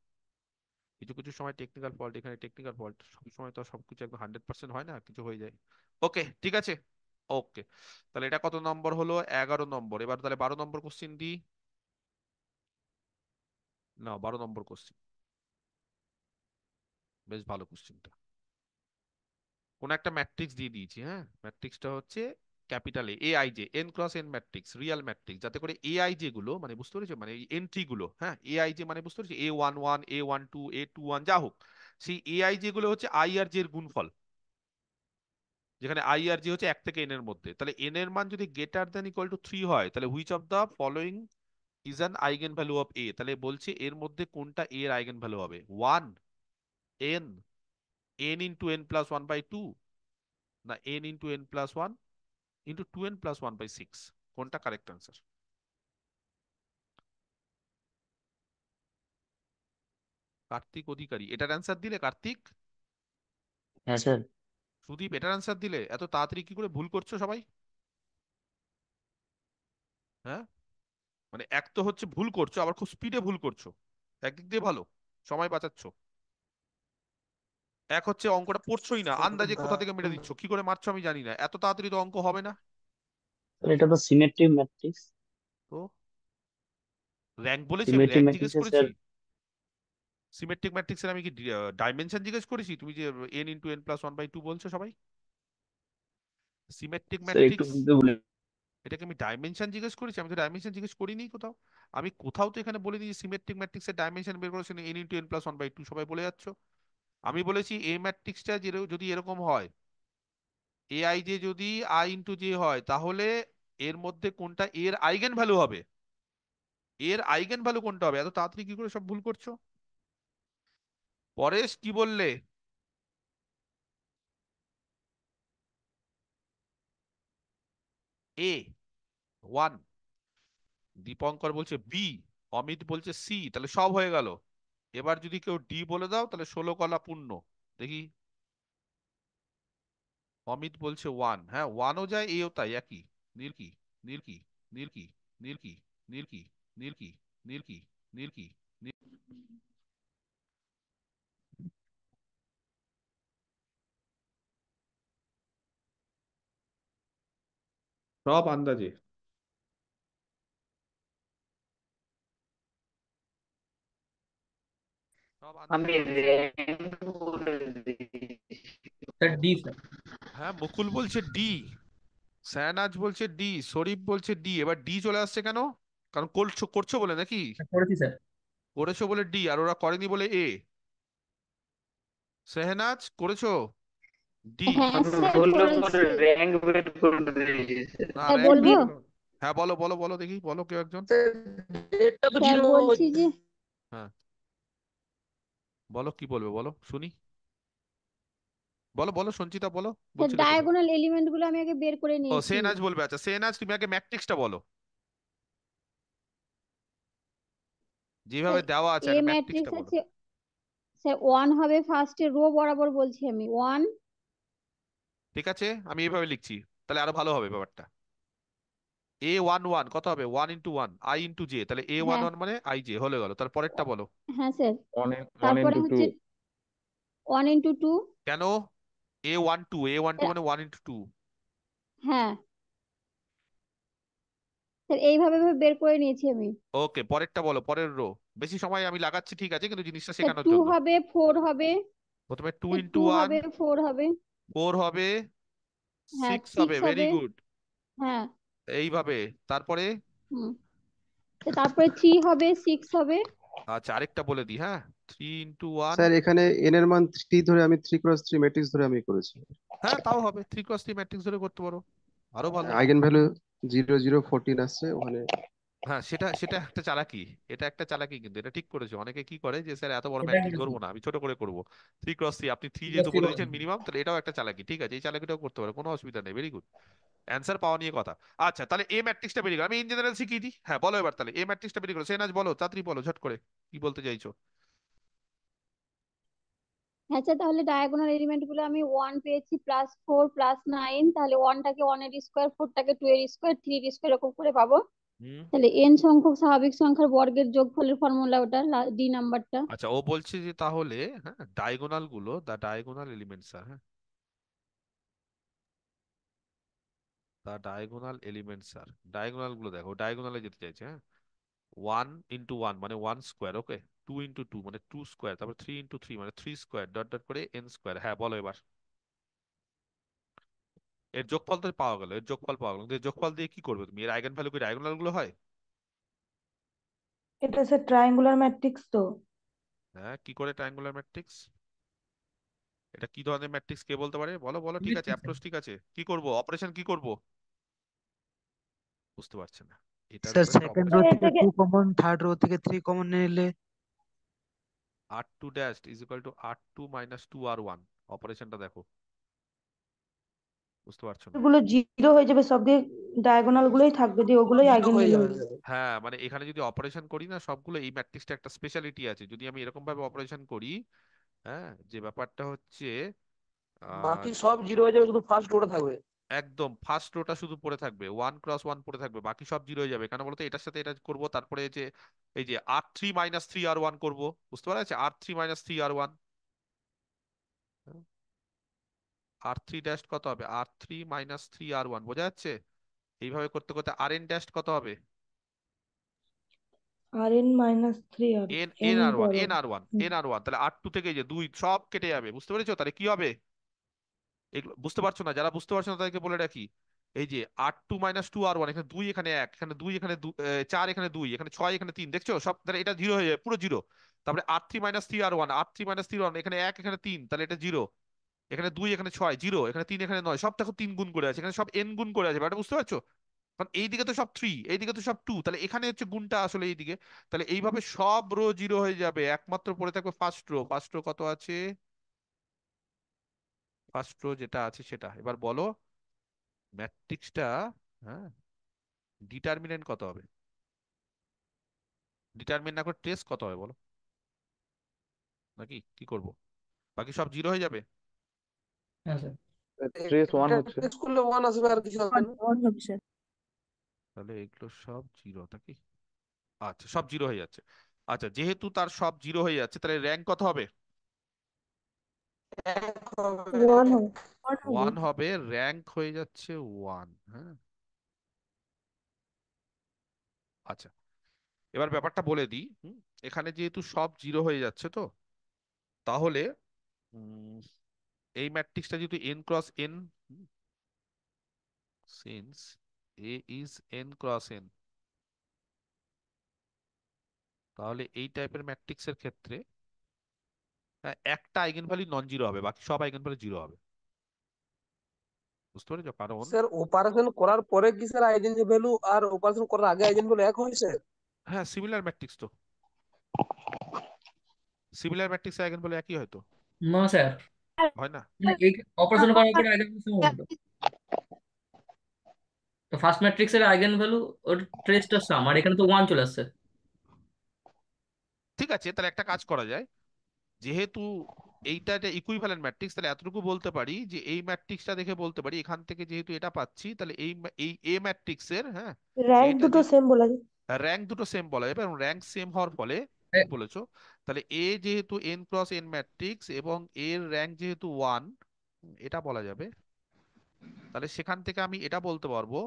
Speaker 1: কিছু কিছু সময় টেকনিক্যাল ফল্ট, এখানে টেকনিক্যাল ফল্ট, সব সময় তো আর সবকিছু একদম 100% হয় না, কিছু হয়ে যায়। ওকে, ঠিক আছে। ওকে, তাহলে এটা কত নম্বর হলো? 11 নম্বর। এবার তাহলে 12 নম্বর কোশ্চিন দিই। না, 12 নম্বর কোশ্চিন বেশ ভালো কোশ্চিনটা। কোন একটা ম্যাট্রিক্স দিয়ে দিয়েছি, হ্যাঁ, ম্যাট্রিক্সটা হচ্ছে capital A I J, N cross N matrix, real matrix, যাতে করে এ আই জে গুলো, মানে বুঝতে পেরেছো, মানে এই এন্ট্রি গুলো, হ্যাঁ, এ আই জে মানে বুঝতে পেরেছো, A11 A12 A21 যা হোক, সেই এ আই জে গুলো হচ্ছে আই আর জে এর গুণফল, যেখানে আই আর জে হচ্ছে 1 থেকে n এর মধ্যে। তাহলে n এর মান যদি গ্রেটার দ্যান ইকুয়াল টু 3 হয়, তাহলে which of the following is an eigen value of A. তাহলে বলছে এর মধ্যে কোনটা এ এর আইগেন ভ্যালু হবে? 1, n, n into n plus 1/2, না n into n plus 1 into 2n plus 1/6? কোনটা কারেক্ট আনসার? কার্তিক অধিকারী এটার অ্যান্সার দিলে? কার্তিক,
Speaker 3: হ্যাঁ স্যার।
Speaker 1: সুদীপ এটার অ্যান্সার দিলে? এত তাড়াতাড়ি কি করে ভুল করছো সবাই? হ্যাঁ, মানে এক তো হচ্ছে ভুল করছো, আবার খুব স্পিডে ভুল করছো, একদিক দিয়ে ভালো, সময় বাঁচাচ্ছো। এক হচ্ছে অঙ্কটা পড়ছোই না, আন্দাজে কোথা থেকে মেরে দিচ্ছ, কি করে মারছো আমি জানি না, এত তাড়াতাড়ি তো অঙ্ক হবে না।
Speaker 3: স্যার এটা তো সিমেট্রিক ম্যাট্রিক্স।
Speaker 1: তো র্যাঙ্ক বলেছি? আমি
Speaker 3: সিমেট্রিক
Speaker 1: র্যাঙ্ক জিজ্ঞেস
Speaker 3: ম্যাট্রিক্সে
Speaker 1: করেছি?
Speaker 3: স্যার।
Speaker 1: সিমেট্রিক ম্যাট্রিক্সের আমি কি ডাইমেনশন জিজ্ঞেস করেছি? তুমি যে n ইন্টু n প্লাস 1/2 বলছো সবাই। সিমেট্রিক
Speaker 3: স্যার একটু
Speaker 1: ম্যাট্রিক্স,
Speaker 3: বুঝতে বলে।
Speaker 1: এটাকে আমি ডাইমেনশন জিজ্ঞেস করেছি? আমি তো ডাইমেনশন জিজ্ঞেস করিনি কোথাও। আমি কোথাও তো এখানে বলে দিয়েছি সিমেট্রিক ম্যাট্রিক্সের ডাইমেনশন বের করেছেন n ইন্টু n প্লাস 1/2, সবাই বলে যাচ্ছ। আমি বলেছি এই ম্যাট্রিক্সটা যদি এরকম হয়, এ আই জে যদি আই ইন্টু জে হয়, তাহলে এর মধ্যে কোনটা এর আইগেন ভ্যালু হবে? এর আইগেন ভ্যালু কোনটা হবে? এত তাড়াতাড়ি কি করে সব ভুল করছো? পরেশ কি বললে? A1, দীপঙ্কর বলছে বি, অমিত বলছে সি, তাহলে সব হয়ে গেল। এবার যদি কেউ ডি বলে দাও, তাহলে 16 কলা পূর্ণ। দেখি, অমিত বলছে 1, হ্যাঁ 1ও যায়, এও তাই, একই। নির্কি, নির্কি, নির্কি, নির্কি, নির্কি, নির্কি, নির্কি, নির্কি, সব আন্দাজে। সব আন্দাজে
Speaker 9: আমি
Speaker 1: করেছি।
Speaker 9: র্যাঙ্ক বলে দিই।
Speaker 10: Sir D sir.
Speaker 1: হ্যাঁ, মুকুল বলছে ডি, শাহনাজ বলছে ডি, শরীফ বলছে ডি। এবার ডি চলে আসছে কেন? কারণ করছো করছো বলে নাকি?
Speaker 10: করেছি স্যার।
Speaker 1: করেছো বলে ডি, আর ওরা করেনি বলে এ। শাহনাজ করেছো ডি?
Speaker 7: হ্যাঁ
Speaker 9: আমি
Speaker 7: স্যার
Speaker 9: ভুল করে
Speaker 7: করেছি।
Speaker 9: র্যাঙ্ক বের করে দিয়েছি।
Speaker 1: না,
Speaker 7: স্যার
Speaker 1: র্যাঙ্ক
Speaker 7: বলবো?
Speaker 1: বের করো। হ্যাঁ বলো বলো বলো, দেখি বলো কেউ একজন।
Speaker 4: ডেটটা তো
Speaker 7: স্যার
Speaker 4: জিরো।
Speaker 7: বলছি যে
Speaker 1: হ্যাঁ বলো, কি বলবে বলো শুনি, বলো বলো সঞ্চিতা বলো,
Speaker 7: স্যার
Speaker 1: বলছিলে কোথায়?
Speaker 7: ডায়াগোনাল এলিমেন্ট গুলো আমি আগে বের করে
Speaker 1: ও,
Speaker 7: নিয়েছি।
Speaker 1: সেনাজ বলবে। আচ্ছা সেনাজ, তুমি আগে ম্যাট্রিক্সটা বলো,
Speaker 7: স্যার
Speaker 1: যেভাবে দেওয়া আছে
Speaker 7: এ
Speaker 1: আগে ম্যাট্রিক্সটা
Speaker 7: ম্যাট্রিক্স
Speaker 1: বলো।
Speaker 7: আছে, স্যার ওয়ান হবে ফার্স্টে, রো বরাবর বলছি আমি ওয়ান।
Speaker 1: ঠিক আছে, আমি এইভাবে লিখছি, তাহলে আরো ভালো হবে ব্যাপারটা। A11 কত হবে? 1 ইন্টু 1 আই ইন্টু জে, তাহলে এ ওয়ান
Speaker 7: হ্যাঁ
Speaker 1: ওয়ান মানে আই জে হলে গেল। তার পরেরটা বলো।
Speaker 7: হ্যাঁ স্যার।
Speaker 5: ওয়ান
Speaker 7: তারপরে
Speaker 5: ইন্টু টু।
Speaker 7: হচ্ছে ওয়ান ইন্টু টু।
Speaker 1: কেন? A12 মানে 1 ইন্টু 2।
Speaker 7: হ্যাঁ স্যার এইভাবে ভাবে বের করে নিয়েছি আমি।
Speaker 1: ওকে, পরেরটা বলো, পরের রো। বেশি সময় আমি লাগাচ্ছি ঠিক আছে, কিন্তু জিনিসটা
Speaker 7: স্যার
Speaker 1: শেখানোর
Speaker 7: টু
Speaker 1: জন্য।
Speaker 7: হবে, ফোর হবে।
Speaker 1: প্রথমে two
Speaker 7: sir
Speaker 1: into
Speaker 7: two
Speaker 1: one
Speaker 7: হবে, ফোর হবে।
Speaker 1: 4 হবে,
Speaker 7: হ্যাঁ
Speaker 1: 6 হবে,
Speaker 7: সিক্স
Speaker 1: ভেরি
Speaker 7: হবে।
Speaker 1: গুড।
Speaker 7: হ্যাঁ।
Speaker 1: এইভাবে তারপরে।
Speaker 7: হুম। তো তারপরে থ্রি হবে, সিক্স হবে।
Speaker 1: আচ্ছা আরেকটা বলে দিই, হ্যাঁ, 3 ইন্টু 1।
Speaker 8: স্যার এখানে এন এর মান 3 ধরে আমি 3 × 3 ম্যাট্রিক্স ধরে আমি করেছি।
Speaker 1: হ্যাঁ তাও হবে, 3 × 3 ম্যাট্রিক্স ধরে করতে পারো, আরো ভালো।
Speaker 8: আইগেন ভ্যালু 0 0 14 আসছে ওখানে।
Speaker 1: হ্যাঁ, সেটা সেটা একটা চালাকি, এটা একটা চালাকি, কিন্তু এটা ঠিক করেছো। অনেকে কি করে যে স্যার এত বড়
Speaker 10: এটা
Speaker 1: ম্যাট্রিক্স
Speaker 10: করেছি।
Speaker 1: ধরবো না, আমি ছোট করে করবো, 3 × 3। আপনি থ্রি
Speaker 10: ঠিক
Speaker 1: যেহেতু
Speaker 10: আছে,
Speaker 1: বলে দিয়েছেন মিনিমাম, তাহলে এটাও একটা চালাকি, ঠিক আছে, এই চালাকিটাও করতে পারো, কোনো অসুবিধা নেই, ভেরি গুড। অ্যান্সার পাওয়া নিয়ে কথা। আচ্ছা তাহলে এ ম্যাট্রিক্সটা বেরিয়ে গেল, আমি ইন জেনারেল শিখিয়ে দিই। হ্যাঁ বলো এবার, তাহলে এ ম্যাট্রিক্সটা বেরিয়ে গেলো, সেনাজ বলো তাড়াতাড়ি বলো ঝট করে, কি বলতে চাইছো?
Speaker 11: আচ্ছা, তাহলে ডায়াগোনাল এলিমেন্ট গুলো আমি 1 পেয়েছি, +4 +9, তাহলে 1টাকে 1 এর স্কোয়ার, 4টাকে 2 এর স্কোয়ার, 3 এর স্কোয়ার এরকম করে পাবো।
Speaker 1: হুম।
Speaker 11: তাহলে n সংখ্যক স্বাভাবিক সংখ্যার বর্গের যোগফলের ফর্মুলা ওটা, ডি নাম্বারটা।
Speaker 1: আচ্ছা, ও বলছে যে তাহলে হ্যাঁ ডায়াগোনাল গুলো, দা ডায়াগোনাল এলিমেন্টস আর হ্যাঁ দা ডায়াগোনাল এলিমেন্টস আর ডায়াগোনাল গুলো দেখো, ডায়াগোনালে যেতে চাইছে। হ্যাঁ 1 × 1 মানে 1 স্কোয়ার, ওকে। 2 × 2 মানে 2 স্কোয়ার, তারপর 3 × 3 মানে 3 স্কোয়ার, ডট ডট করে n স্কোয়ার। হ্যাঁ বলো এবার। এর যোগফল তো পাওয়া গেল, এর যোগফল পাওয়া গেল, কিন্তু এর যোগফল দিয়ে কি করবে তুমি? এর আইগেন ভ্যালু কি ডায়াগোনাল গুলো হয়?
Speaker 2: এটা স্যার ট্রায়াঙ্গুলার ম্যাট্রিক্স তো।
Speaker 1: হ্যাঁ, কি করে ট্রায়াঙ্গুলার ম্যাট্রিক্স? এটা কি ধরনের ম্যাট্রিক্স কে বলতে পারে? বলো বলো, ঠিক আছে,
Speaker 10: সিমেট্রিক স্যার।
Speaker 1: অ্যাপ্রোচ ঠিক আছে, কি করব, অপারেশন কি করব? বুঝতে পারছে না, এটার
Speaker 12: স্যার
Speaker 1: উপরে আবার
Speaker 12: সেকেন্ড রো
Speaker 1: অপারেশন।
Speaker 12: থেকে
Speaker 2: এটাকে
Speaker 12: 2 কমন, থার্ড রো থেকে 3 কমন নিলে
Speaker 1: R2 dash is equal two R2 - 2R1। অপারেশনটা দেখো, বুঝতে পারছো না?
Speaker 2: গুলো জিরো হয়ে যাবে, সব দিয়ে ডায়াগোনাল গুলোই থাকবে, দিয়ে ওগুলোই
Speaker 4: জিরো
Speaker 2: আইগেন
Speaker 4: হয়ে
Speaker 2: ভ্যালু
Speaker 4: যাবে
Speaker 2: হয়ে যাবে।
Speaker 4: স্যার।
Speaker 1: হ্যাঁ মানে এখানে যদি অপারেশন করি না সবগুলো, এই ম্যাট্রিক্সটা একটা স্পেশালিটি আছে, যদি আমি এরকম ভাবে অপারেশন করি, হ্যাঁ, যে ব্যাপারটা হচ্ছে আহ
Speaker 4: বাকি সব জিরো হয়ে যাবে, শুধু ফার্স্ট রোটা থাকবে।
Speaker 1: একদম ফার্স্ট রোটা শুধু পড়ে থাকবে, 1 × 1 পড়ে থাকবে, বাকি সব জিরো হয়ে যাবে। কেন বলতো? এটার সাথে এটা করবো, তারপরে যে এই যে R3 - 3R1 করবো, বুঝতে পারা যাচ্ছে? R3 - 3R1, R3 ড্যাশ কত হবে? R3 - 3R1, বোঝা যাচ্ছে? এইভাবে করতে করতে Rn ড্যাশ কত হবে?
Speaker 2: Rn - 3 আর
Speaker 1: এন
Speaker 2: এন
Speaker 1: এন আর ওয়ান
Speaker 2: বড়।
Speaker 1: এন আর ওয়ান
Speaker 2: হুম।
Speaker 1: এন আর ওয়ান তাহলে R2 থেকে এই যে 2 সব কেটে যাবে, বুঝতে পেরেছো? তাহলে কি হবে? এগুলো বুঝতে পারছো না, যারা বুঝতে পারছো না তাদেরকে বলে রাখি। এই যে R2 - 2R1, এখানে 2, এখানে 1, এখানে 2, এখানে 4, এখানে 2, এখানে 6, এখানে 3, দেখছো সব? তাহলে এটা জিরো হয়ে যাবে, পুরো জিরো। তারপরে R3 - 3R1, এখানে 1, এখানে 3, তাহলে এটা জিরো। এখানে 2, এখানে 6, জিরো। এখানে 3, এখানে 9, সব দেখো 3 গুণ করে আছে, এখানে সব n গুণ করে আছে, ব্যাপারটা বুঝতে পারছো? কারণ এইদিকে তো সব 3, এইদিকে তো সব 2, তাহলে এখানে হচ্ছে গুণটা আসলে এইদিকে। তাহলে এইভাবে সব রো জিরো হয়ে যাবে, একমাত্র পড়ে থাকবে ফার্স্ট রো। ফার্স্ট রো কত আছে? ফার্স্ট রো যেটা আছে সেটা এবার বলো। ম্যাট্রিক্সটা, হ্যাঁ, ডিটারমিনেন্ট কত হবে? ডিটারমিনেন্ট না করে ট্রেস কত হবে বলো? নাকি কি করব? বাকি সব জিরো হয়ে যাবে।
Speaker 10: হ্যাঁ স্যার।
Speaker 5: ট্রেস 1
Speaker 4: এটা
Speaker 5: হচ্ছে।
Speaker 4: টেস্ট করলে 1 আসবে, আর কিছু হবে না।
Speaker 1: তাহলে এগুলো সব জিরো নাকি? আচ্ছা, সব জিরো হয়ে যাচ্ছে। আচ্ছা, যেহেতু তার সব জিরো হয়ে যাচ্ছে, তাহলে র্যাঙ্ক কত হবে?
Speaker 4: এক হবে।
Speaker 2: 1 হবে।
Speaker 1: 1 হবে, র্যাঙ্ক হয়ে যাচ্ছে 1। হ্যাঁ, আচ্ছা, এবার ব্যাপারটা বলে দিই। এখানে যেহেতু সব জিরো হয়ে যাচ্ছে, তো তাহলে উম, এই ম্যাট্রিক্সটা যেহেতু n × n, since A is n × n, তাহলে এই টাইপের ম্যাট্রিক্সের ক্ষেত্রে একটা আইগেন ভ্যালু নন জিরো হবে, বাকি সব আইগেন ভ্যালু জিরো হবে। বুঝতে পেরেছো? কারণ
Speaker 4: স্যার অপারেশন করার পরে কি স্যার আইজেন ভ্যালু আর অপারেশন করার আগে আইজেন ভ্যালু এক হয় স্যার?
Speaker 1: হ্যাঁ, সিমিলার ম্যাট্রিক্স তো, সিমিলার ম্যাট্রিক্স আইগেন ভ্যালু একই হয়তো,
Speaker 10: না স্যার,
Speaker 1: হয় না?
Speaker 10: মানে এই অপারেশন করার পরে আইগেন ভ্যালু সমান হতো। তো ফার্স্ট ম্যাট্রিক্সের আইগেন ভ্যালু ওর ট্রেসটার সাম, আর এখানে তো 1 চলে আসছে।
Speaker 1: ঠিক আছে, তাহলে একটা কাজ করা যায়। যেহেতু এইটা একটা ইকুইভ্যালেন্ট ম্যাট্রিক্স, তাহলে এতটুকু বলতে পারি যে এই ম্যাট্রিক্সটা দেখে বলতে পারি এখান থেকে যেহেতু এটা পাচ্ছি, তাহলে এই এ ম্যাট্রিক্সের, হ্যাঁ,
Speaker 2: র্যাঙ্ক
Speaker 1: এইটা
Speaker 2: দুটো
Speaker 1: যে
Speaker 2: সেম বলা যায়।
Speaker 1: র্যাঙ্ক দুটো সেম বলা যাবে, এবং র্যাঙ্ক সেম হওয়ার ফলে
Speaker 10: এ,
Speaker 1: ঠিক বলেছো। তাহলে এ যেহেতু n × n ম্যাট্রিক্স এবং এর র্যাঙ্ক যেহেতু 1, এটা বলা যাবে। তাহলে সেখান থেকে আমি এটা বলতে পারবো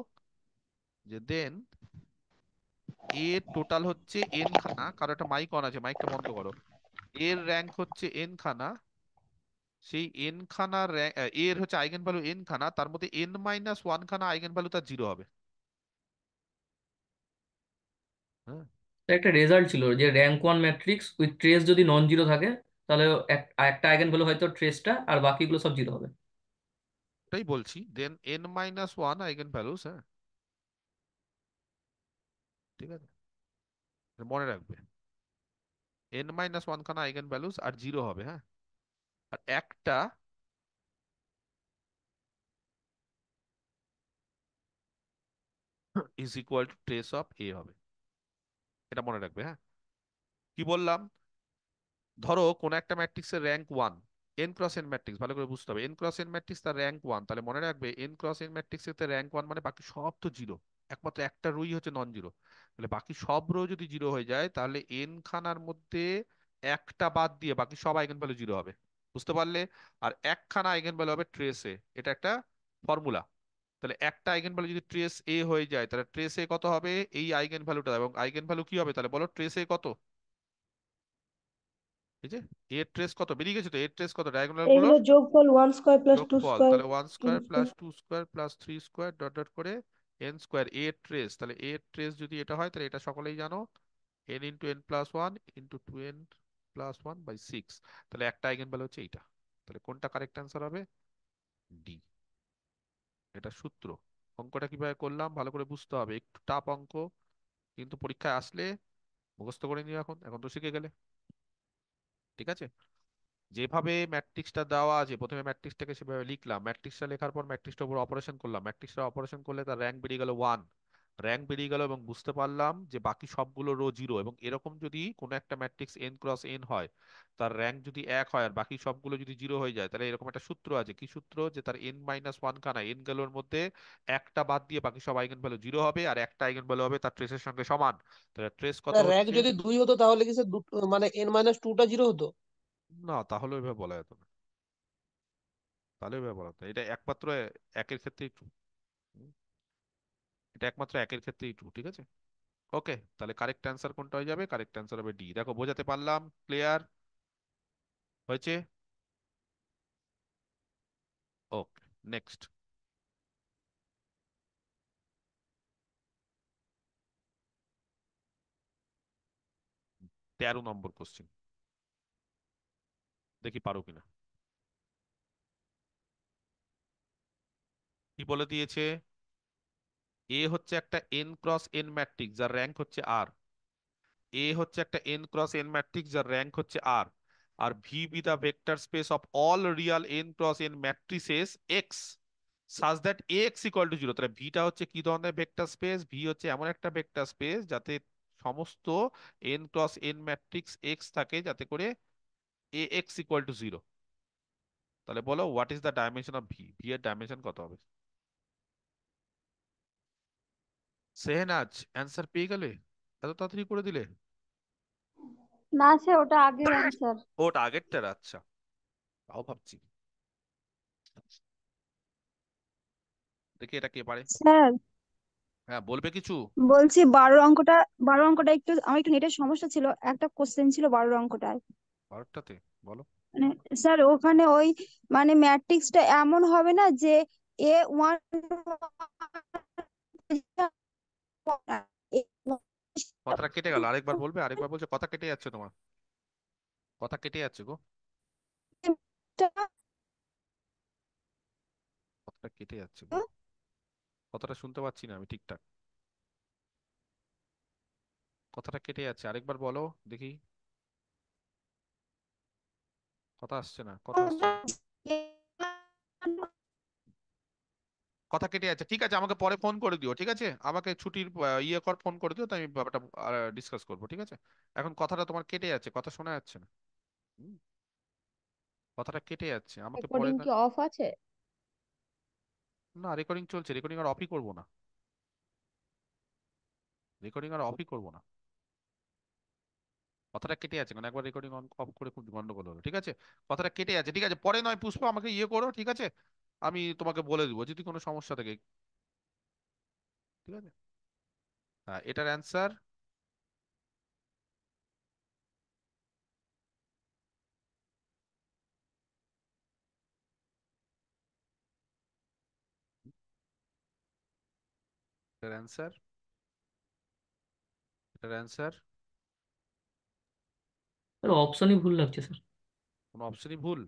Speaker 1: যে দেন এ টোটাল হচ্ছে n খানা, কারো একটা মাইক অন আছে, মাইকটা বন্ধ করো। এর র্যাঙ্ক হচ্ছে n খানা, সেই n খানা এর হচ্ছে আইগেন ভ্যালু n খানা, তার মধ্যে n - 1 খানা আইগেন ভ্যালু তার জিরো হবে। হ্যাঁ,
Speaker 10: তো একটা রেজাল্ট ছিল যে র্যাঙ্ক 1 ম্যাট্রিক্স উইথ ট্রেস যদি নন জিরো থাকে, তাহলে একটা আইগেন ভ্যালু হয়তো ট্রেসটা, আর বাকিগুলো সব জিরো হবে।
Speaker 1: এটাই বলছি, দেন n - 1 আইগেন ভ্যালুস। হ্যাঁ, ঠিক আছে, মনে রাখবে n - 1 খানা আইগেন ভ্যালুস আর জিরো হবে। হ্যাঁ, আর একটা is equal to trace of A হবে, এটা মনে রাখবে। হ্যাঁ, কি বললাম? ধরো কোন একটা ম্যাট্রিক্সের rank 1, N cross N matrix ভালো করে বুঝতে হবে, এন ক্রস এন ম্যাট্রিক্স তার র্যাঙ্ক 1, তাহলে মনে রাখবে এন ক্রস এন ম্যাট্রিক্সের র্যাঙ্ক 1 মানে বাকি সব তো জিরো, একমাত্র একটা রোই হচ্ছে নন জিরো। তাহলে বাকি সব রো যদি জিরো হয়ে যায় তাহলে এন খানার মধ্যে একটা বাদ দিয়ে বাকি সব আইগেন ভ্যালু জিরো হবে, বুঝতে পারলে? আর একখানা আইগেন ভ্যালু হবে ট্রেস এ, এটা একটা ফর্মুলা। তাহলে একটা আইগেন ভ্যালু যদি ট্রেস এ হয়ে যায় তাহলে ট্রেস এ কত হবে, এই আইগেন ভ্যালুটা, এবং আইগেন ভ্যালু কি হবে তাহলে বলো, ট্রেস এ কত, এই যে এর ট্রেস কত বেরিয়ে গেছে, তো এর ট্রেস কত ডায়াগোনাল
Speaker 2: এগুলো
Speaker 1: গুলোর
Speaker 2: যোগফল 1 স্কয়ার প্লাস 2
Speaker 1: যোগফল,
Speaker 2: স্কয়ার
Speaker 1: তাহলে 1 square plus 2 square plus 3 square dot dot করে এন স্কোয়ার এর ট্রেস। তাহলে এর ট্রেস যদি এটা হয় তাহলে এটা সকলেই জানো, N into N plus 1 into 2n plus 1 by 6। তাহলে একটা আইগেন ভ্যালু হচ্ছে এইটা, তাহলে কোনটা কারেক্ট অ্যান্সার হবে, ডি। এটা সূত্র। অঙ্কটা কিভাবে করলাম ভালো করে বুঝতে হবে, একটু টাফ অঙ্ক, কিন্তু পরীক্ষায় আসলে মুখস্থ করে নিও, এখন এখন তো শিখে গেলে, ঠিক আছে? যেভাবে ম্যাট্রিক্সটা দেওয়া আছে প্রথমে ম্যাট্রিক্সটাকে সেভাবে লিখলাম, ম্যাট্রিক্সটা লেখার পর ম্যাট্রিক্সটার উপর অপারেশন করলাম, ম্যাট্রিক্সটা অপারেশন করলে তার র্যাঙ্ক বেরিয়ে গেল 1, র্যাঙ্ক বেরিয়ে গেল, এবং বুঝতে পারলাম যে বাকি সবগুলো রো জিরো। এবং এরকম যদি কোনো একটা ম্যাট্রিক্স এন ক্রস এন হয়, তার র্যাঙ্ক যদি 1 হয় আর বাকি সবগুলো যদি জিরো হয়ে যায়, তাহলে এরকম একটা সূত্র আছে, কি সূত্র, যে তার n মাইনাস ওয়ান খানা এন গুলোর মধ্যে একটা বাদ দিয়ে বাকি সব আইগেন ভ্যালু জিরো হবে, আর একটা আইগেন ভ্যালু হবে তার ট্রেসের সঙ্গে সমান। তাহলে ট্রেস কত
Speaker 4: র্যাঙ্ক
Speaker 1: হচ্ছে,
Speaker 4: যদি 2 হতো তাহলে কি স্যার মানে n-2টা জিরো হতো?
Speaker 1: না তাহলে ওইভাবে বলা যেত না, তাহলে ওইভাবে বলা যেত না। এটা একমাত্র একের ক্ষেত্রেই ট্রু, এটা একমাত্র একের ক্ষেত্রেই ট্রু, ঠিক আছে? ওকে, তাহলে কারেক্ট অ্যান্সার কোনটা হয়ে যাবে, কারেক্ট অ্যান্সার হবে ডি। দেখো বোঝাতে পারলাম, ক্লিয়ার হয়েছে? ওকে, নেক্সট। 13 নম্বর কোশ্চেন, দেখি পারো কিনা। কি বলে দিয়েছে, এ হচ্ছে একটা এন ক্রস এন ম্যাট্রিক্স যার র্যাঙ্ক হচ্ছে আর, এ হচ্ছে একটা এন ক্রস এন ম্যাট্রিক্স যার র্যাঙ্ক হচ্ছে আর, আর V be the vector space of all real N cross N matrices X such that A X equal to zero. তাহলে ভিটা হচ্ছে কি ধরনের ভেক্টর স্পেস, ভি হচ্ছে এমন একটা ভেক্টর স্পেস যাতে সমস্ত N cross N matrix x থাকে, যাতে করে এ এক্স ইকুয়াল টু জিরো। তাহলে বলো what is the dimension of V, V এর ডাইমেনশন কত হবে? সেহনাজ অ্যান্সার পেয়ে গেলে, এত তাড়াতাড়ি করে দিলে?
Speaker 11: না স্যার, ওটা আগের অ্যান্সার।
Speaker 1: ওটা আগেরটার, আচ্ছা, তাও ভাবছি। দেখি এটা কে পারে।
Speaker 7: স্যার
Speaker 1: হ্যাঁ বলবে কিছু?
Speaker 7: বলছি 12 অঙ্কটা একটু আমার একটু নেটের সমস্যা ছিল, একটা কোশ্চেন ছিল 12 অঙ্কটায়।
Speaker 1: 12টাতে বলো।
Speaker 7: মানে স্যার ওখানে ওই মানে ম্যাট্রিক্সটা এমন হবে না যে A1
Speaker 1: কথাটা কেটে গেল, আরেকবার বলবে, আরেকবার বলছে, কথা কেটে যাচ্ছে তোমার, কথা কেটে যাচ্ছে গো, কথাটা কেটে যাচ্ছে গো, কথাটা শুনতে পাচ্ছি না আমি ঠিকঠাক, কথাটা কেটে যাচ্ছে, আরেকবার বলো দেখি, কথা আসছে না, কথা আসছে না, কথা কেটে যাচ্ছে। ঠিক আছে, আমাকে পরে ফোন করে দিও, ঠিক আছে? আমাকে ছুটির ইয়ে কর, ফোন করে দিও, তো আমি ব্যাপারটা ডিসকাস করবো, ঠিক আছে? এখন কথাটা তোমার কেটে যাচ্ছে, কথা শোনা যাচ্ছে না। হুম, কথাটা কেটে যাচ্ছে, আমাকে পরে
Speaker 11: রেকর্ডিং কি অফ আছে?
Speaker 1: না, রেকর্ডিং চলছে, রেকর্ডিং আর অফই করবো না, রেকর্ডিং আর অফই করবো না, কথাটা কেটে যাচ্ছে, কারণ একবার রেকর্ডিং অন অফ করে খুব গন্ডগোল হলো, ঠিক আছে? কথাটা কেটে যাচ্ছে, ঠিক আছে? পরে নয় পুষ্প আমাকে ইয়ে করো, ঠিক আছে? আমি তোমাকে বলে দেবো যদি কোনো সমস্যা থাকে, ঠিক আছে? হ্যাঁ, এটার অ্যান্সার, এটার অ্যান্সার, এটার অ্যান্সার
Speaker 10: স্যার অপশনই ভুল লাগছে স্যার।
Speaker 1: কোনো অপশনই ভুল?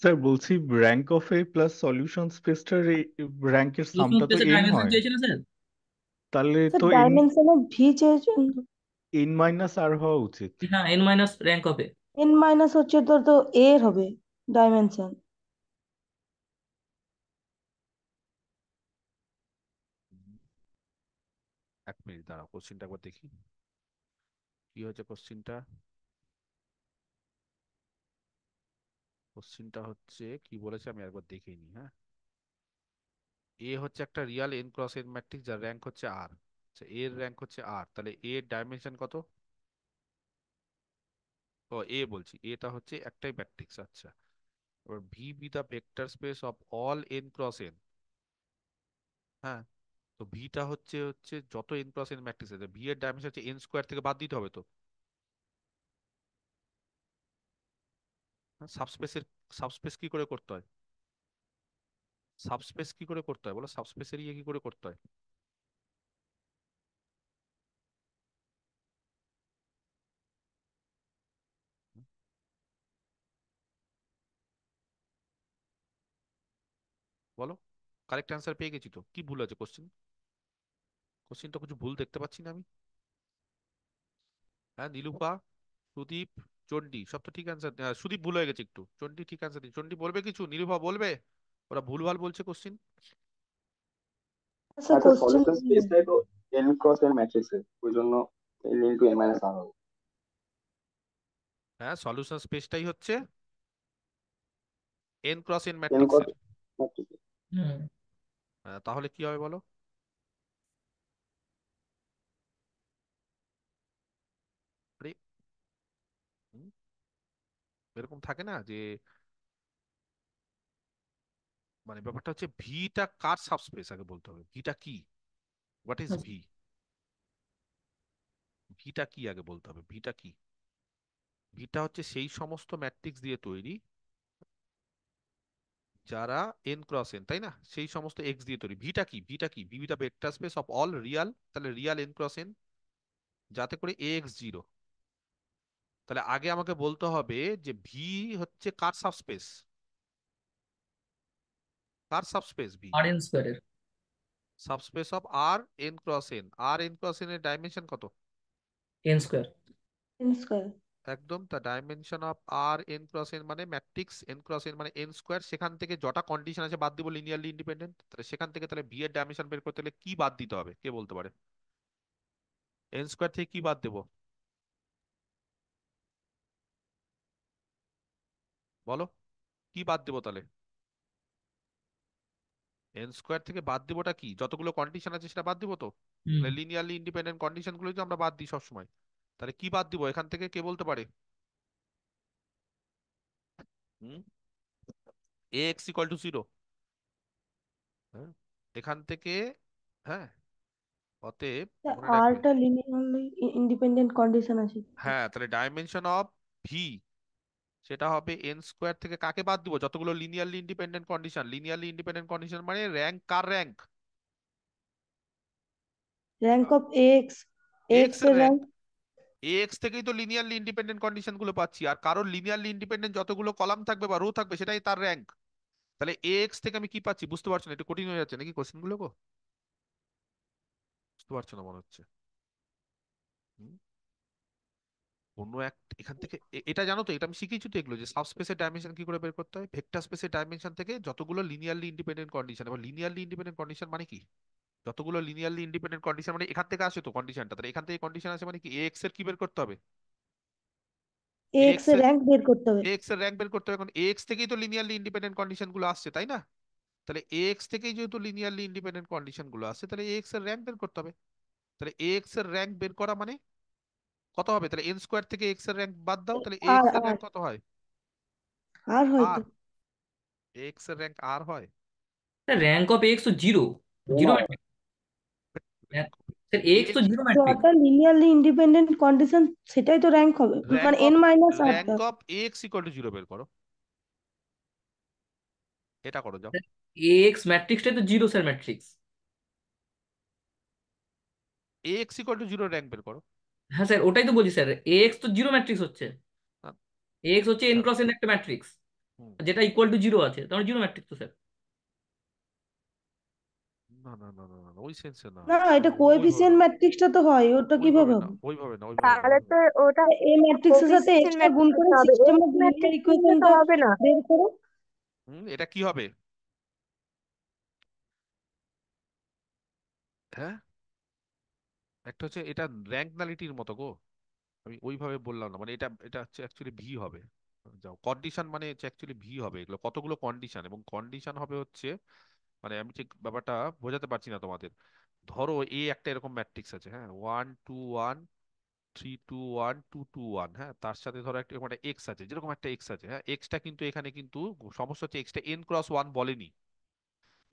Speaker 13: স্যার বলছি rank of A plus solution স্পেসটার এই র্যাঙ্কের
Speaker 10: সলিউশন
Speaker 13: সামটা তো
Speaker 10: স্পেসের
Speaker 13: এন
Speaker 10: ডাইমেনশন
Speaker 13: হয়,
Speaker 10: চেয়েছে না স্যার?
Speaker 13: তাহলে
Speaker 2: স্যার
Speaker 13: তো এন
Speaker 2: ডাইমেনশনে ভি চেয়েছেন তো,
Speaker 13: এন মাইনাস আর হওয়া উচিত।
Speaker 10: হ্যাঁ, এন মাইনাস র্যাঙ্ক হবে।
Speaker 2: এন মাইনাস হচ্ছে তো এর হবে ডাইমেনশন।
Speaker 1: এক মিনিট দাঁড়াও, কোশ্চিনটা একবার দেখি কি হয়েছে। কোশ্চিনটা হচ্ছে কি বলেছে আমি একবার দেখে নিই। হ্যাঁ, এ হচ্ছে একটা Real N cross N matrix যার র্যাঙ্ক হচ্ছে আর। আচ্ছা, এর র্যাঙ্ক হচ্ছে আর, তাহলে এর ডাইমেনশন কত? ও এ বলছি, এটা হচ্ছে একটাই ম্যাট্রিক্স। আচ্ছা, এবার V be the vector space of all N cross N. হ্যাঁ, তো ভিটা হচ্ছে হচ্ছে যত এন ক্রস এন ম্যাট্রিক্স আছে, ভি এর ডাইমেনশন হচ্ছে এন স্কোয়ার থেকে বাদ দিতে হবে তো। সাবস্পেসের সাবস্পেস কি করে করতে হয়? সাবস্পেস কি করে করতে হয় বলো, সাবস্পেসের ইয়ে কি করে করতে হয়? বলো, কারেক্ট অ্যান্সার পেয়ে গেছি তো, কি ভুল আছে কোশ্চিন তো কিছু ভুল দেখতে পাচ্ছি না আমি। হ্যাঁ, নীলুফা, সুদীপ, চণ্ডী সব তো ঠিক অ্যান্সার। সুদীপ ভুল হয়ে গেছে একটু, চণ্ডী ঠিক অ্যান্সার দিই। চণ্ডী বলবে কিছু, নীলুফা বলবে? ওরা ভুলভাল বলছে কোশ্চিন।
Speaker 2: স্যার
Speaker 8: আচ্ছা,
Speaker 2: কোশ্চেন
Speaker 8: সলিউশন স্পেসটাই তো n ক্রস n ম্যাট্রিক্সের, ওই জন্য n into n minus r হবে।
Speaker 1: হ্যাঁ, সলিউশন স্পেসটাই হচ্ছে N cross N
Speaker 8: n cross
Speaker 1: ম্যাট্রিক্সের।
Speaker 8: ম্যাট্রিক্স।
Speaker 10: হুম।
Speaker 1: তাহলে কি হবে বলো? আরে, হুম, এরকম থাকে না যে, মানে ব্যাপারটা হচ্ছে ভিটা কার সাবস্পেস আগে বলতে হবে, ভিটা কি, হোয়াট ইজ ভি, ভিটা কি আগে বলতে হবে, ভিটা কি। ভিটা হচ্ছে সেই সমস্ত ম্যাট্রিক্স দিয়ে তৈরি যারা এন ক্রস এন, তাই না? সেই সমস্ত এক্স দিয়ে তৈরি। ভিটা কি, ভিটা vector space of all real, তাহলে রিয়াল এন ক্রস এন, যাতে করে এ এক্স জিরো। তাহলে আগে আমাকে বলতে হবে যে ভি হচ্ছে কার সাবস্পেস, ভি
Speaker 10: আর এন স্কোয়ারের।
Speaker 1: Subspace of R N cross N. R N cross N এর ডাইমেনশন কত?
Speaker 10: N square.
Speaker 2: N square.
Speaker 1: একদম, তা dimension of R N cross N মানে ম্যাট্রিক্স এন ক্রস এন মানে এন স্কোয়ার, সেখান থেকে যটা কন্ডিশন আছে বাদ দিব লিনিয়ারলি ইন্ডিপেন্ডেন্ট। তাহলে সেখান থেকে তাহলে ভি এর ডাইমেনশন বের করতে হলে কি বাদ দিতে হবে, কে বলতে পারে? এন স্কোয়ার থেকে কি বাদ দেবো বলো, কি বাদ দেবো তাহলে? এন স্কোয়ার থেকে বাদ দেবোটা কি, যতগুলো কন্ডিশন আছে সেটা বাদ দিব তো।
Speaker 10: হুম।
Speaker 1: তাহলে লিনিয়ারলি ইন্ডিপেন্ডেন্ট কন্ডিশন গুলো তো আমরা বাদ দিই সবসময়। তাহলে কি বাদ দিব এখান থেকে, কে বলতে পারে? হুম, এ এক্স ইকুয়াল টু জিরো। হ্যাঁ, এখান থেকে, হ্যাঁ, অতএব মনে রাখবে।
Speaker 2: আরটা লিনিয়ারলি ইন্ডিপেন্ডেন্ট কন্ডিশন আছে।
Speaker 1: হ্যাঁ, তাহলে ডাইমেনশন অফ ভি সেটা হবে এন স্কোয়ার থেকে কাকে বাদ দিব, যতগুলো linearly independent condition. Linearly independent condition মানে র্যাঙ্ক, কার rank?
Speaker 2: Rank of X,
Speaker 1: X
Speaker 2: X
Speaker 1: এর
Speaker 2: এর
Speaker 1: র্যাঙ্ক।
Speaker 2: র্যাঙ্ক।
Speaker 1: এক্স থেকেই তো লিনিয়ারলি ইন্ডিপেন্ডেন্ট কন্ডিশন গুলো পাচ্ছি, আর কারোর লিনিয়ারলি ইন্ডিপেন্ডেন্ট যতগুলো কলাম থাকবে বা রো থাকবে সেটাই তার র্যাঙ্ক। তাহলে এক্স থেকে আমি কি পাচ্ছি বুঝতে পারছো না? একটু কঠিন হয়ে যাচ্ছে নাকি কোশ্চেন গুলো গো? বুঝতে পারছো না মনে হচ্ছে। হুম? অন্য এক, এখান থেকে এটা জানো তো, এটা আমি শিখেছি তো এগুলো, যে সাবস্পেসের ডাইমেনশন কি করে বের করতে হয়। ভেক্টর স্পেসের ডাইমেনশন থেকে যতগুলো লিনিয়ারলি ইন্ডিপেন্ডেন্ট কন্ডিশন। এবার লিনিয়ারলি ইন্ডিপেন্ডেন্ট কন্ডিশন মানে কি? যতগুলো লিনিয়ারলি ইন্ডিপেন্ডেন্ট কন্ডিশন মানে এখান থেকে আসে তো কন্ডিশনটা, তাহলে এখান থেকে কন্ডিশন আসে মানে কি, এক্স এর কি বের করতে হবে?
Speaker 2: এক্স
Speaker 1: এক্স
Speaker 2: এর
Speaker 1: এর,
Speaker 2: র্যাঙ্ক বের করতে হবে।
Speaker 1: এক্স এর র্যাঙ্ক বের করতে হবে। এখন এক্স থেকেই তো লিনিয়ারলি ইন্ডিপেন্ডেন্ট কন্ডিশন গুলো আসছে, তাই না? তাহলে এক্স থেকেই যেহেতু লিনিয়ারলি ইন্ডিপেন্ডেন্ট কন্ডিশন গুলো আসছে, তাহলে এক্স এর র্যাঙ্ক বের করতে হবে। তাহলে এক্স এর র্যাঙ্ক বের করা মানে কত হবে? তাহলে এন স্কোয়ার থেকে এক্স এর র্যাঙ্ক বাদ দাও, তাহলে
Speaker 2: আর
Speaker 1: এক্স এর
Speaker 2: আর
Speaker 1: র্যাঙ্ক কত হয়?
Speaker 2: আর হয়তো।
Speaker 1: আর, এক্স এর র্যাঙ্ক আর হয়।
Speaker 10: র্যাঙ্ক অফ এক্স তো zero, zero matrix.
Speaker 1: Rank
Speaker 10: sir X তো
Speaker 1: এক্স,
Speaker 10: জিরো ম্যাট্রিক্স।
Speaker 2: যটা লিনিয়ারলি ইন্ডিপেন্ডেন্ট কন্ডিশন সেটাই তো র্যাঙ্ক হবে, মানে
Speaker 1: র্যাঙ্ক
Speaker 2: এন
Speaker 1: অফ
Speaker 2: মাইনাস আরটা।
Speaker 1: Rank of X equal to zero বের করো, এটা করো যাও।
Speaker 10: এক্স ম্যাট্রিক্সটাই তো zero sir matrix.
Speaker 1: X equal to zero rank বের করো।
Speaker 10: হ্যাঁ স্যার, ওটাই তো বলছি স্যার, এক্স তো জিরো ম্যাট্রিক্স হচ্ছে।
Speaker 1: না,
Speaker 10: এক্স হচ্ছে এন
Speaker 1: ছাড়ো।
Speaker 10: ক্রস এন একটা ম্যাট্রিক্স,
Speaker 1: হুম,
Speaker 10: যেটা ইকুয়াল টু জিরো আছে, তাহলে জিরো ম্যাট্রিক্স তো স্যার।
Speaker 1: না, ওই সেন্সে না।
Speaker 2: না, এটা
Speaker 1: ওইভাবে
Speaker 2: কোএফিসিয়েন্ট
Speaker 1: না,
Speaker 2: ম্যাট্রিক্সটা তো হয়, ওটা কিভাবে হবে?
Speaker 7: তাহলে তো ওটা
Speaker 2: এই ম্যাট্রিক্সের সাথে
Speaker 7: কোফিসিয়েন্ট
Speaker 2: এক্সট্রা গুণ
Speaker 7: ম্যাট্রিক্স
Speaker 2: করে
Speaker 7: হবে,
Speaker 2: system
Speaker 7: x
Speaker 2: of linear
Speaker 7: matrix দিলে তো
Speaker 2: ইকুয়েশনটা
Speaker 7: হবে না।
Speaker 2: বের করো।
Speaker 1: এটা কি হবে? হ্যাঁ, একটা হচ্ছে এটা র্যাঙ্ক নালিটির মতো গো, আমি ওইভাবে বললাম না, মানে এটা এটা হচ্ছে অ্যাকচুয়ালি ভি হবে। যাও, কন্ডিশন মানে হচ্ছে অ্যাকচুয়ালি ভি হবে, এগুলো কতগুলো কন্ডিশন, এবং কন্ডিশন হবে হচ্ছে, মানে আমি ঠিক ব্যাপারটা বোঝাতে পারছি না তোমাদের। ধরো একটা এরকম ম্যাট্রিক্স আছে, হ্যাঁ, 1 2 1 3 2 1 2 2 1, হ্যাঁ, তার সাথে ধরো একটা এরকম একটা এক্স আছে, যেরকম একটা এক্স আছে, হ্যাঁ, এক্সটা কিন্তু এখানে কিন্তু সমস্যা হচ্ছে এক্সটা n×1 বলেনি।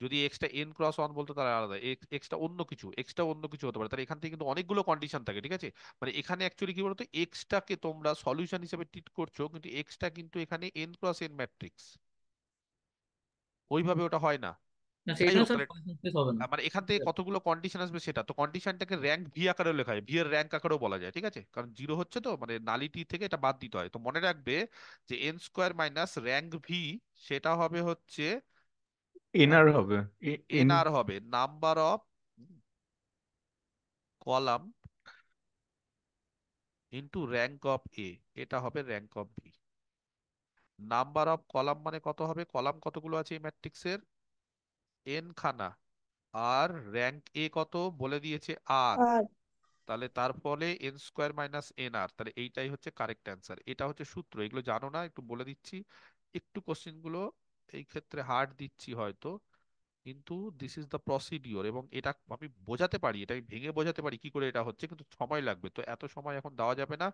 Speaker 1: যদি এক্সটা n×1 বলতো তাহলে আলাদা, এক্সটা অন্য কিছু, এক্সটা অন্য কিছু হতে পারে, তাহলে এখান থেকে কিন্তু অনেকগুলো কন্ডিশন থাকে, ঠিক আছে। মানে এখানে অ্যাকচুয়ালি কি বলতো, এক্সটাকে তোমরা সলিউশন হিসেবে ট্রিট করছো, কিন্তু এক্সটা কিন্তু এখানে n×n ম্যাট্রিক্স, ওইভাবে ওটা হয় না।
Speaker 10: না সেই
Speaker 1: যাই
Speaker 10: জন্য
Speaker 1: হোক,
Speaker 10: স্যার
Speaker 1: তাহলে
Speaker 10: সলিউশন স্পেস হবে না।
Speaker 1: মানে এখান থেকে কতগুলো কন্ডিশন আসবে সেটা, তো কন্ডিশনটাকে র্যাঙ্ক ভি আকারেও লেখা হয়, ভি এর র্যাঙ্ক আকারেও বলা যায়, ঠিক আছে, কারণ জিরো হচ্ছে তো, মানে নালিটি থেকে এটা বাদ দিতে হয়। তো মনে রাখবে যে n² মাইনাস র্যাঙ্ক ভি, সেটা হবে হচ্ছে
Speaker 13: এনআর হবে।
Speaker 1: এন আর হবে number of column into rank of A, এটা হবে rank of V. Number of column মানে কত হবে, কলাম কতগুলো আছে এই ম্যাট্রিক্সের, এন খানা, আর র্যাঙ্ক এ কত বলে দিয়েছে আর,
Speaker 2: আর
Speaker 1: তাহলে তার ফলে n² - nr, তাহলে এইটাই হচ্ছে কারেক্ট অ্যান্সার। এটা হচ্ছে সূত্র, এগুলো জানো না, একটু বলে দিচ্ছি। একটু কোশ্চেন গুলো এই ক্ষেত্রে হার্ড দিচ্ছি হয়তো, কিন্তু দিস ইজ দ্য প্রসিডিওর, এবং এটা আমি বোঝাতে পারি, এটা আমি ভেঙে বোঝাতে পারি কি করে এটা হচ্ছে, কিন্তু সময় লাগবে, তো এত সময় এখন দেওয়া যাবে না।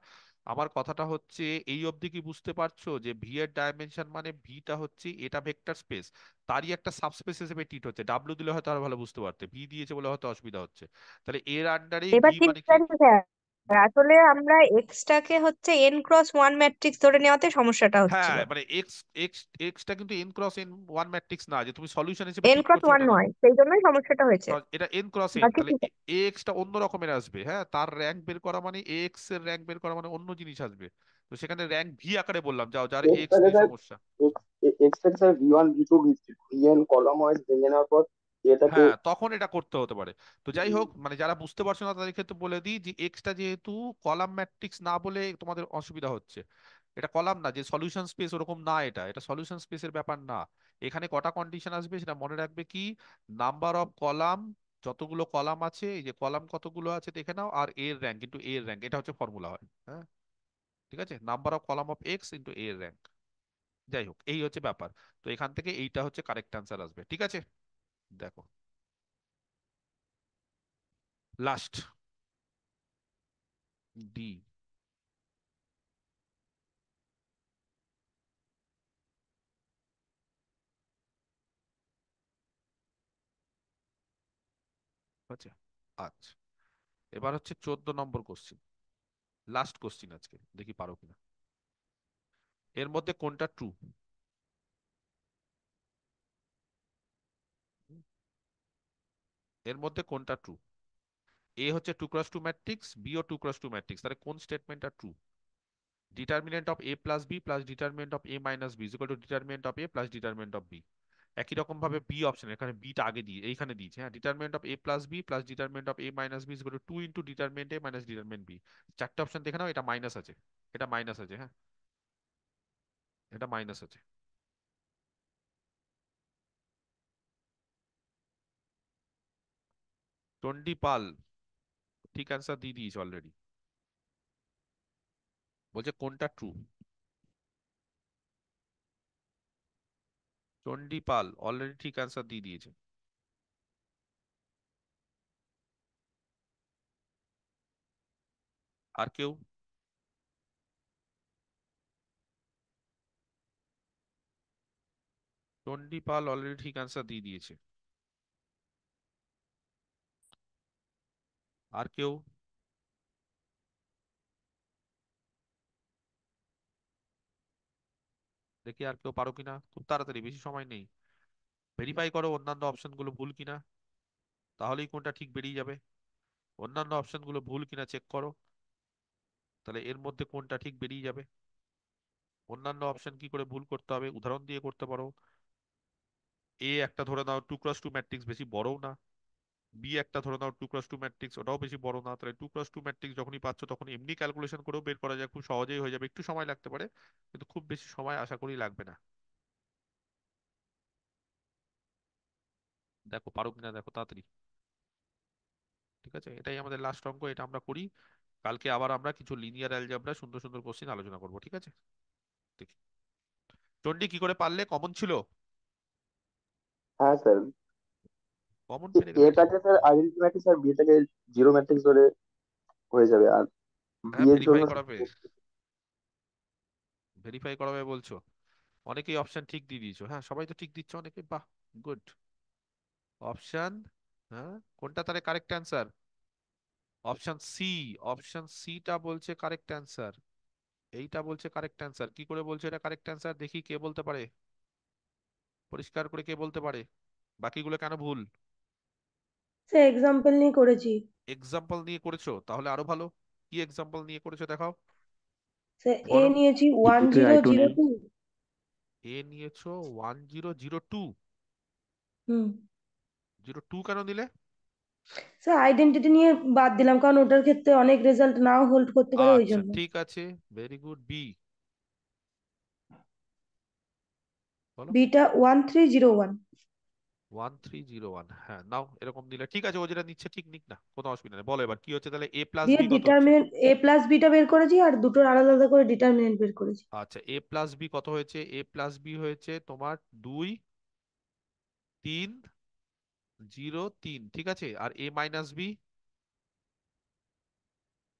Speaker 1: আমার কথাটা হচ্ছে এই অবধি কি বুঝতে পারছো যে ভি এর ডাইমেনশন মানে ভিটা হচ্ছে এটা ভেক্টর স্পেস, তারই একটা সাবস্পেস হিসেবে ট্রিট হচ্ছে, ডাব্লিউ দিলে হয়তো আরো ভালো বুঝতে পারতে, ভি দিয়েছে বলে হয়তো অসুবিধা হচ্ছে। তাহলে এর আন্ডারে
Speaker 7: এবার
Speaker 1: ভি
Speaker 7: ঠিক
Speaker 1: মানে কি,
Speaker 7: আছে স্যার, আসলে আমরা এক্সটাকে হচ্ছে n×1 ম্যাট্রিক্স ধরে নেওয়াতে সমস্যাটা
Speaker 1: হ্যাঁ
Speaker 7: হচ্ছিল।
Speaker 1: মানে এক্স এক্স এক্সটা কিন্তু n×n1 ম্যাট্রিক্স না, যে তুমি সলিউশন হিসেবে ট্রিট করছো
Speaker 7: n×1
Speaker 1: ওটা না।
Speaker 7: নয়, সেই জন্যই সমস্যাটা হয়েছে।
Speaker 1: এটা n×n,
Speaker 7: বাকি
Speaker 1: তাহলে
Speaker 7: ঠিক আছে।
Speaker 1: এক্সটা অন্য রকমের আসবে, হ্যাঁ, তার র্যাঙ্ক বের করা মানে এক্স এর র্যাঙ্ক বের করা মানে অন্য জিনিস আসবে। তো সেখানে র্যাঙ্ক ভি আকারে বললাম, যাও যার
Speaker 8: এক্স
Speaker 1: এক্স
Speaker 8: থেকে
Speaker 1: নিয়ে
Speaker 8: স্যার,
Speaker 1: সমস্যা।
Speaker 8: এক্স এক্স থেকে sir V1 V2 VN column wise ভেঙে নেওয়ার পর এটাকে
Speaker 1: হ্যাঁ, তখন এটা করতে হতে পারে। তো যাই হোক, মানে যারা বুঝতে পারছো না তাদের ক্ষেত্রে বলে দিই যে এক্সটা যেহেতু কলাম ম্যাট্রিক্স না বলে তোমাদের অসুবিধা হচ্ছে, এটা কলাম না, যে সলিউশন স্পেস ওরকম না, এটা এটা সলিউশন স্পেসের ব্যাপার না। এখানে কটা কন্ডিশন আসবে সেটা মনে রাখবে, কি নাম্বার অফ কলাম, যতগুলো কলাম আছে, এই যে কলাম কতগুলো আছে দেখে নাও, আর এর র্যাঙ্ক ইন্টু এর র্যাঙ্ক, এটা হচ্ছে ফর্মুলা হয়, হ্যাঁ, ঠিক আছে, number of column of x into এর র্যাঙ্ক। যাই হোক, এই হচ্ছে ব্যাপার। তো এখান থেকে এইটা হচ্ছে কারেক্ট অ্যান্সার আসবে, ঠিক আছে। দেখো, লাস্ট ডি। আচ্ছা, আচ্ছা, এবার হচ্ছে 14 নম্বর কোশ্চিন, লাস্ট কোশ্চিন আজকে, দেখি পারো কিনা। এর মধ্যে কোনটা ট্রু, এর মধ্যে কোনটা ট্রু, এ হচ্ছে 2×2 ম্যাট্রিক্স, বি ও 2×2 ম্যাট্রিক্স, তাহলে কোন স্টেটমেন্টটা true. Determinant of A plus B plus determinant of A minus B equal to determinant of A plus determinant of B. একই রকম ভাবে বি অপশন, এখানে বিটা আগে দিয়ে এইখানে দিয়েছে, হ্যাঁ, determinant of A plus B plus determinant of A minus B equal to 2 determinant A minus determinant B. চারটে অপশন দেখে নাও, এটা মাইনাস আছে, এটা মাইনাস আছে, হ্যাঁ, এটা মাইনাস আছে। টন্ডি পাল ঠিক অ্যান্সার দিয়ে দিয়েছে অলরেডি, বলছে কোনটা ট্রু। চন্ডী পাল অলরেডি ঠিক অ্যান্সার দিয়ে দিয়েছে। আর কেউ, চন্ডী পাল অলরেডি ঠিক অ্যান্সার দিয়ে দিয়েছে। আর কেউ, দেখি আর কেউ পারো কিনা, খুব তাড়াতাড়ি, বেশি সময় নেই। ভেরিফাই করো অন্যান্য অপশনগুলো ভুল কিনা, তাহলেই কোনটা ঠিক বেরিয়ে যাবে। অন্যান্য অপশনগুলো ভুল কিনা চেক করো, তাহলে এর মধ্যে কোনটা ঠিক বেরিয়ে যাবে। অন্যান্য অপশন কি করে ভুল করতে হবে, উদাহরণ দিয়ে করতে পারো। এ একটা ধরে নাও 2×2 ম্যাট্রিক্স, বেশি বড়ও না। বি একটা ধরে নাও 2×2 ম্যাট্রিক্স, ওটাও বেশি বড় না। তাহলে 2×2 ম্যাট্রিক্স যখনই পাচ্ছ তখন এমনি ক্যালকুলেশন করেও বের করা যায়, খুব সহজেই হয়ে যাবে, একটু সময় লাগতে পারে, কিন্তু খুব বেশি সময় আশা করি লাগবে না। দেখো পারো কিনা, দেখো তাড়াতাড়ি, ঠিক আছে। আছে, এটাই আমাদের লাস্ট অঙ্ক, এটা আমরা করি। কালকে আবার আমরা কিছু লিনিয়ার অ্যালজেব্রা সুন্দর সুন্দর কোশ্চেন আলোচনা করবো, ঠিক আছে? দেখি চন্ডী কি করে পারলে, কমন ছিল?
Speaker 8: হ্যাঁ স্যার,
Speaker 1: কমন পেরে গেলে ঠিক।
Speaker 8: এটাকে স্যার আইডেন্টি ম্যাট্রিক্স আর বিটাকে জিরো ম্যাট্রিক্স ধরে হয়ে যাবে, আর বি
Speaker 1: হ্যাঁ
Speaker 8: এর জন্য
Speaker 1: ভেরিফাই করাবে, ভেরিফাই করাবে বলছো? অনেকেই অপশন ঠিক দিয়ে দিয়েছো, হ্যাঁ সবাই তো ঠিক দিচ্ছ অনেকে, বাহ গুড। অপশন, হ্যাঁ কোনটা তাহলে correct answer? Option C, option সিটা বলছে কারেক্ট অ্যান্সার, এইটা বলছে কারেক্ট অ্যান্সার। কি করে বলছে এটা কারেক্ট অ্যান্সার, দেখি কে বলতে পারে, পরিষ্কার করে কে বলতে পারে? বাকিগুলো কেন ভুল?
Speaker 2: সে এক্সাম্পল নিয়ে করেছি।
Speaker 1: এক্সাম্পল নিয়ে করেছো, তাহলে আরো ভালো। কি এক্সাম্পল নিয়ে করেছো দেখাও,
Speaker 2: সে এ
Speaker 1: বলো।
Speaker 2: নিয়েছি
Speaker 3: I2 থেকে I2
Speaker 2: 1002।
Speaker 3: নেন।
Speaker 1: এ নিয়েছো 1002,
Speaker 2: হুম।
Speaker 1: 02 কেন নিলে?
Speaker 2: স্যার আইডেন্টিটি নিয়ে বাদ দিলাম, কারণ ওটার ক্ষেত্রে অনেক রেজাল্ট নাও হোল্ড করতে পারে, ওই
Speaker 1: আচ্ছা
Speaker 2: জন্য।
Speaker 1: ঠিক আছে, ভেরি গুড। বি বলো।
Speaker 2: বিটা 1301।
Speaker 1: 1301, হ্যাঁ নাও, এরকম দিলে ঠিক আছে, ও যেটা নিচ্ছে ঠিক নিক না, কোনো অসুবিধা নেই। বলো এবার কি হচ্ছে তাহলে, এ প্লাস
Speaker 2: দিয়ে
Speaker 1: বি কত হচ্ছে?
Speaker 2: ডিটারমিনেন্ট এ প্লাস বিটা বের করেছি, আর দুটোর আলাদা আলাদা করে ডিটারমিনেন্ট বের করেছি।
Speaker 1: আচ্ছা এ প্লাস বি কত হয়েছে? এ প্লাস বি হয়েছে তোমার 2 3 0 3, ঠিক আছে। আর এ মাইনাস বি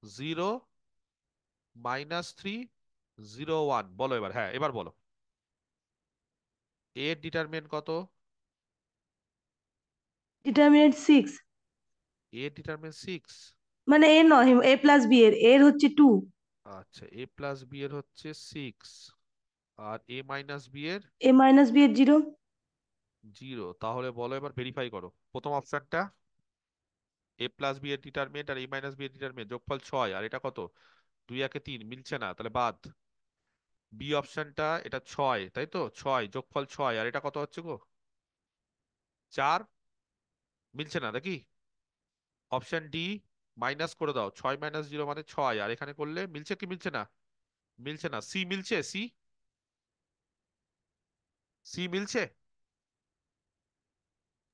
Speaker 1: 0 -3 0 1, বলো এবার, হ্যাঁ এবার বলো। এর ডিটারমিনেন্ট কত?
Speaker 2: ডিটারমিনেন্ট 6।
Speaker 1: এর ডিটারমিনেন্ট 6।
Speaker 2: মানে এ নয়, এ প্লাস বি এর হচ্ছে 2।
Speaker 1: আচ্ছা এ প্লাস বি এর হচ্ছে 6, আর এ মাইনাস বি এর
Speaker 2: এ মাইনাস বি এর 0।
Speaker 1: 0। তাহলে বলো এবার, ভেরিফাই করো প্রথম অপশনটা, এ প্লাস বি এর ডিটারমিনেন্ট আর এ মাইনাস বি এর ডিটারমিনেন্ট যোগফল 6, আর এটা কত? 2 1 3, মিলছে না, তাহলে বাদ। বি অপশনটা এটা 6, তাই তো, 6 যোগফল 6, আর এটা কত হচ্ছে গো? 4, মিলছে না নাকি? অপশন ডি, মাইনাস করে দাও, 6 - 0 মানে 6, আর এখানে করলে মিলছে কি মিলছে না? মিলছে না। সি মিলছে, সি, সি মিলছে?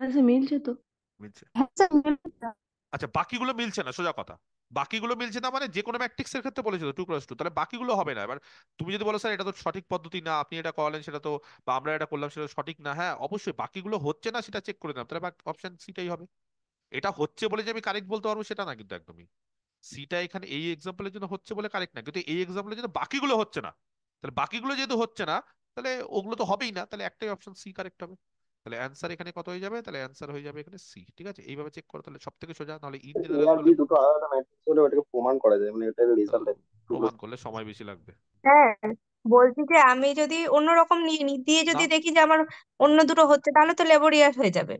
Speaker 2: আচ্ছা মিলছে তো।
Speaker 1: মিলছে।
Speaker 11: হ্যাঁ স্যার মিলছে।
Speaker 1: আচ্ছা বাকিগুলো মিলছে না, সোজা কথা। বাকিগুলো মিলছে না মানে যে কোনো ম্যাট্রিক্স এর ক্ষেত্রে বলেছিল 2 × 2, তাহলে বাকিগুলো হবে না। এবার তুমি যদি বলো স্যার এটা তো সঠিক পদ্ধতি না, আপনি এটা করালেন সেটা তো, বা আমরা এটা করলাম সেটা সঠিক না, হ্যাঁ অবশ্যই বাকিগুলো হচ্ছে না সেটা চেক করে নিলাম, তাহলে অপশন সিটাই হবে। এটা হচ্ছে বলে যে আমি কারেক্ট বলতে পারবো সেটা না কিন্তু একদমই। সিটা এখানে এই এক্সাম্পলের জন্য হচ্ছে বলে কারেক্ট না, কিন্তু এই এক্সাম্পলের জন্য বাকিগুলো হচ্ছে না, তাহলে বাকিগুলো যেহেতু হচ্ছে না তাহলে ওগুলো তো হবেই না, তাহলে একটাই অপশন সি কারেক্ট হবে। তাহলে অ্যান্সার এখানে কত হয়ে যাবে? তাহলে অ্যান্সার হয়ে যাবে এখানে সি, ঠিক আছে। এইভাবে চেক করো তাহলে সব থেকে সোজা, নাহলে ইন
Speaker 8: এ
Speaker 1: জেনারেল
Speaker 8: আর বি
Speaker 1: করলে
Speaker 8: দুটো আলাদা ম্যাট্রিক্স হলে ওটাকে প্রমাণ করা যায়, মানে এটার রেজাল্ট
Speaker 1: প্রমাণ করলে সময় বেশি লাগবে।
Speaker 7: হ্যাঁ, বলছি যে আমি যদি অন্যরকম নিয়ে নিই, দিয়ে যদি
Speaker 1: নাও,
Speaker 7: দেখি যে আমার অন্য দুটো হচ্ছে, তাহলে তো লেবরিয়াস হয়ে যাবে।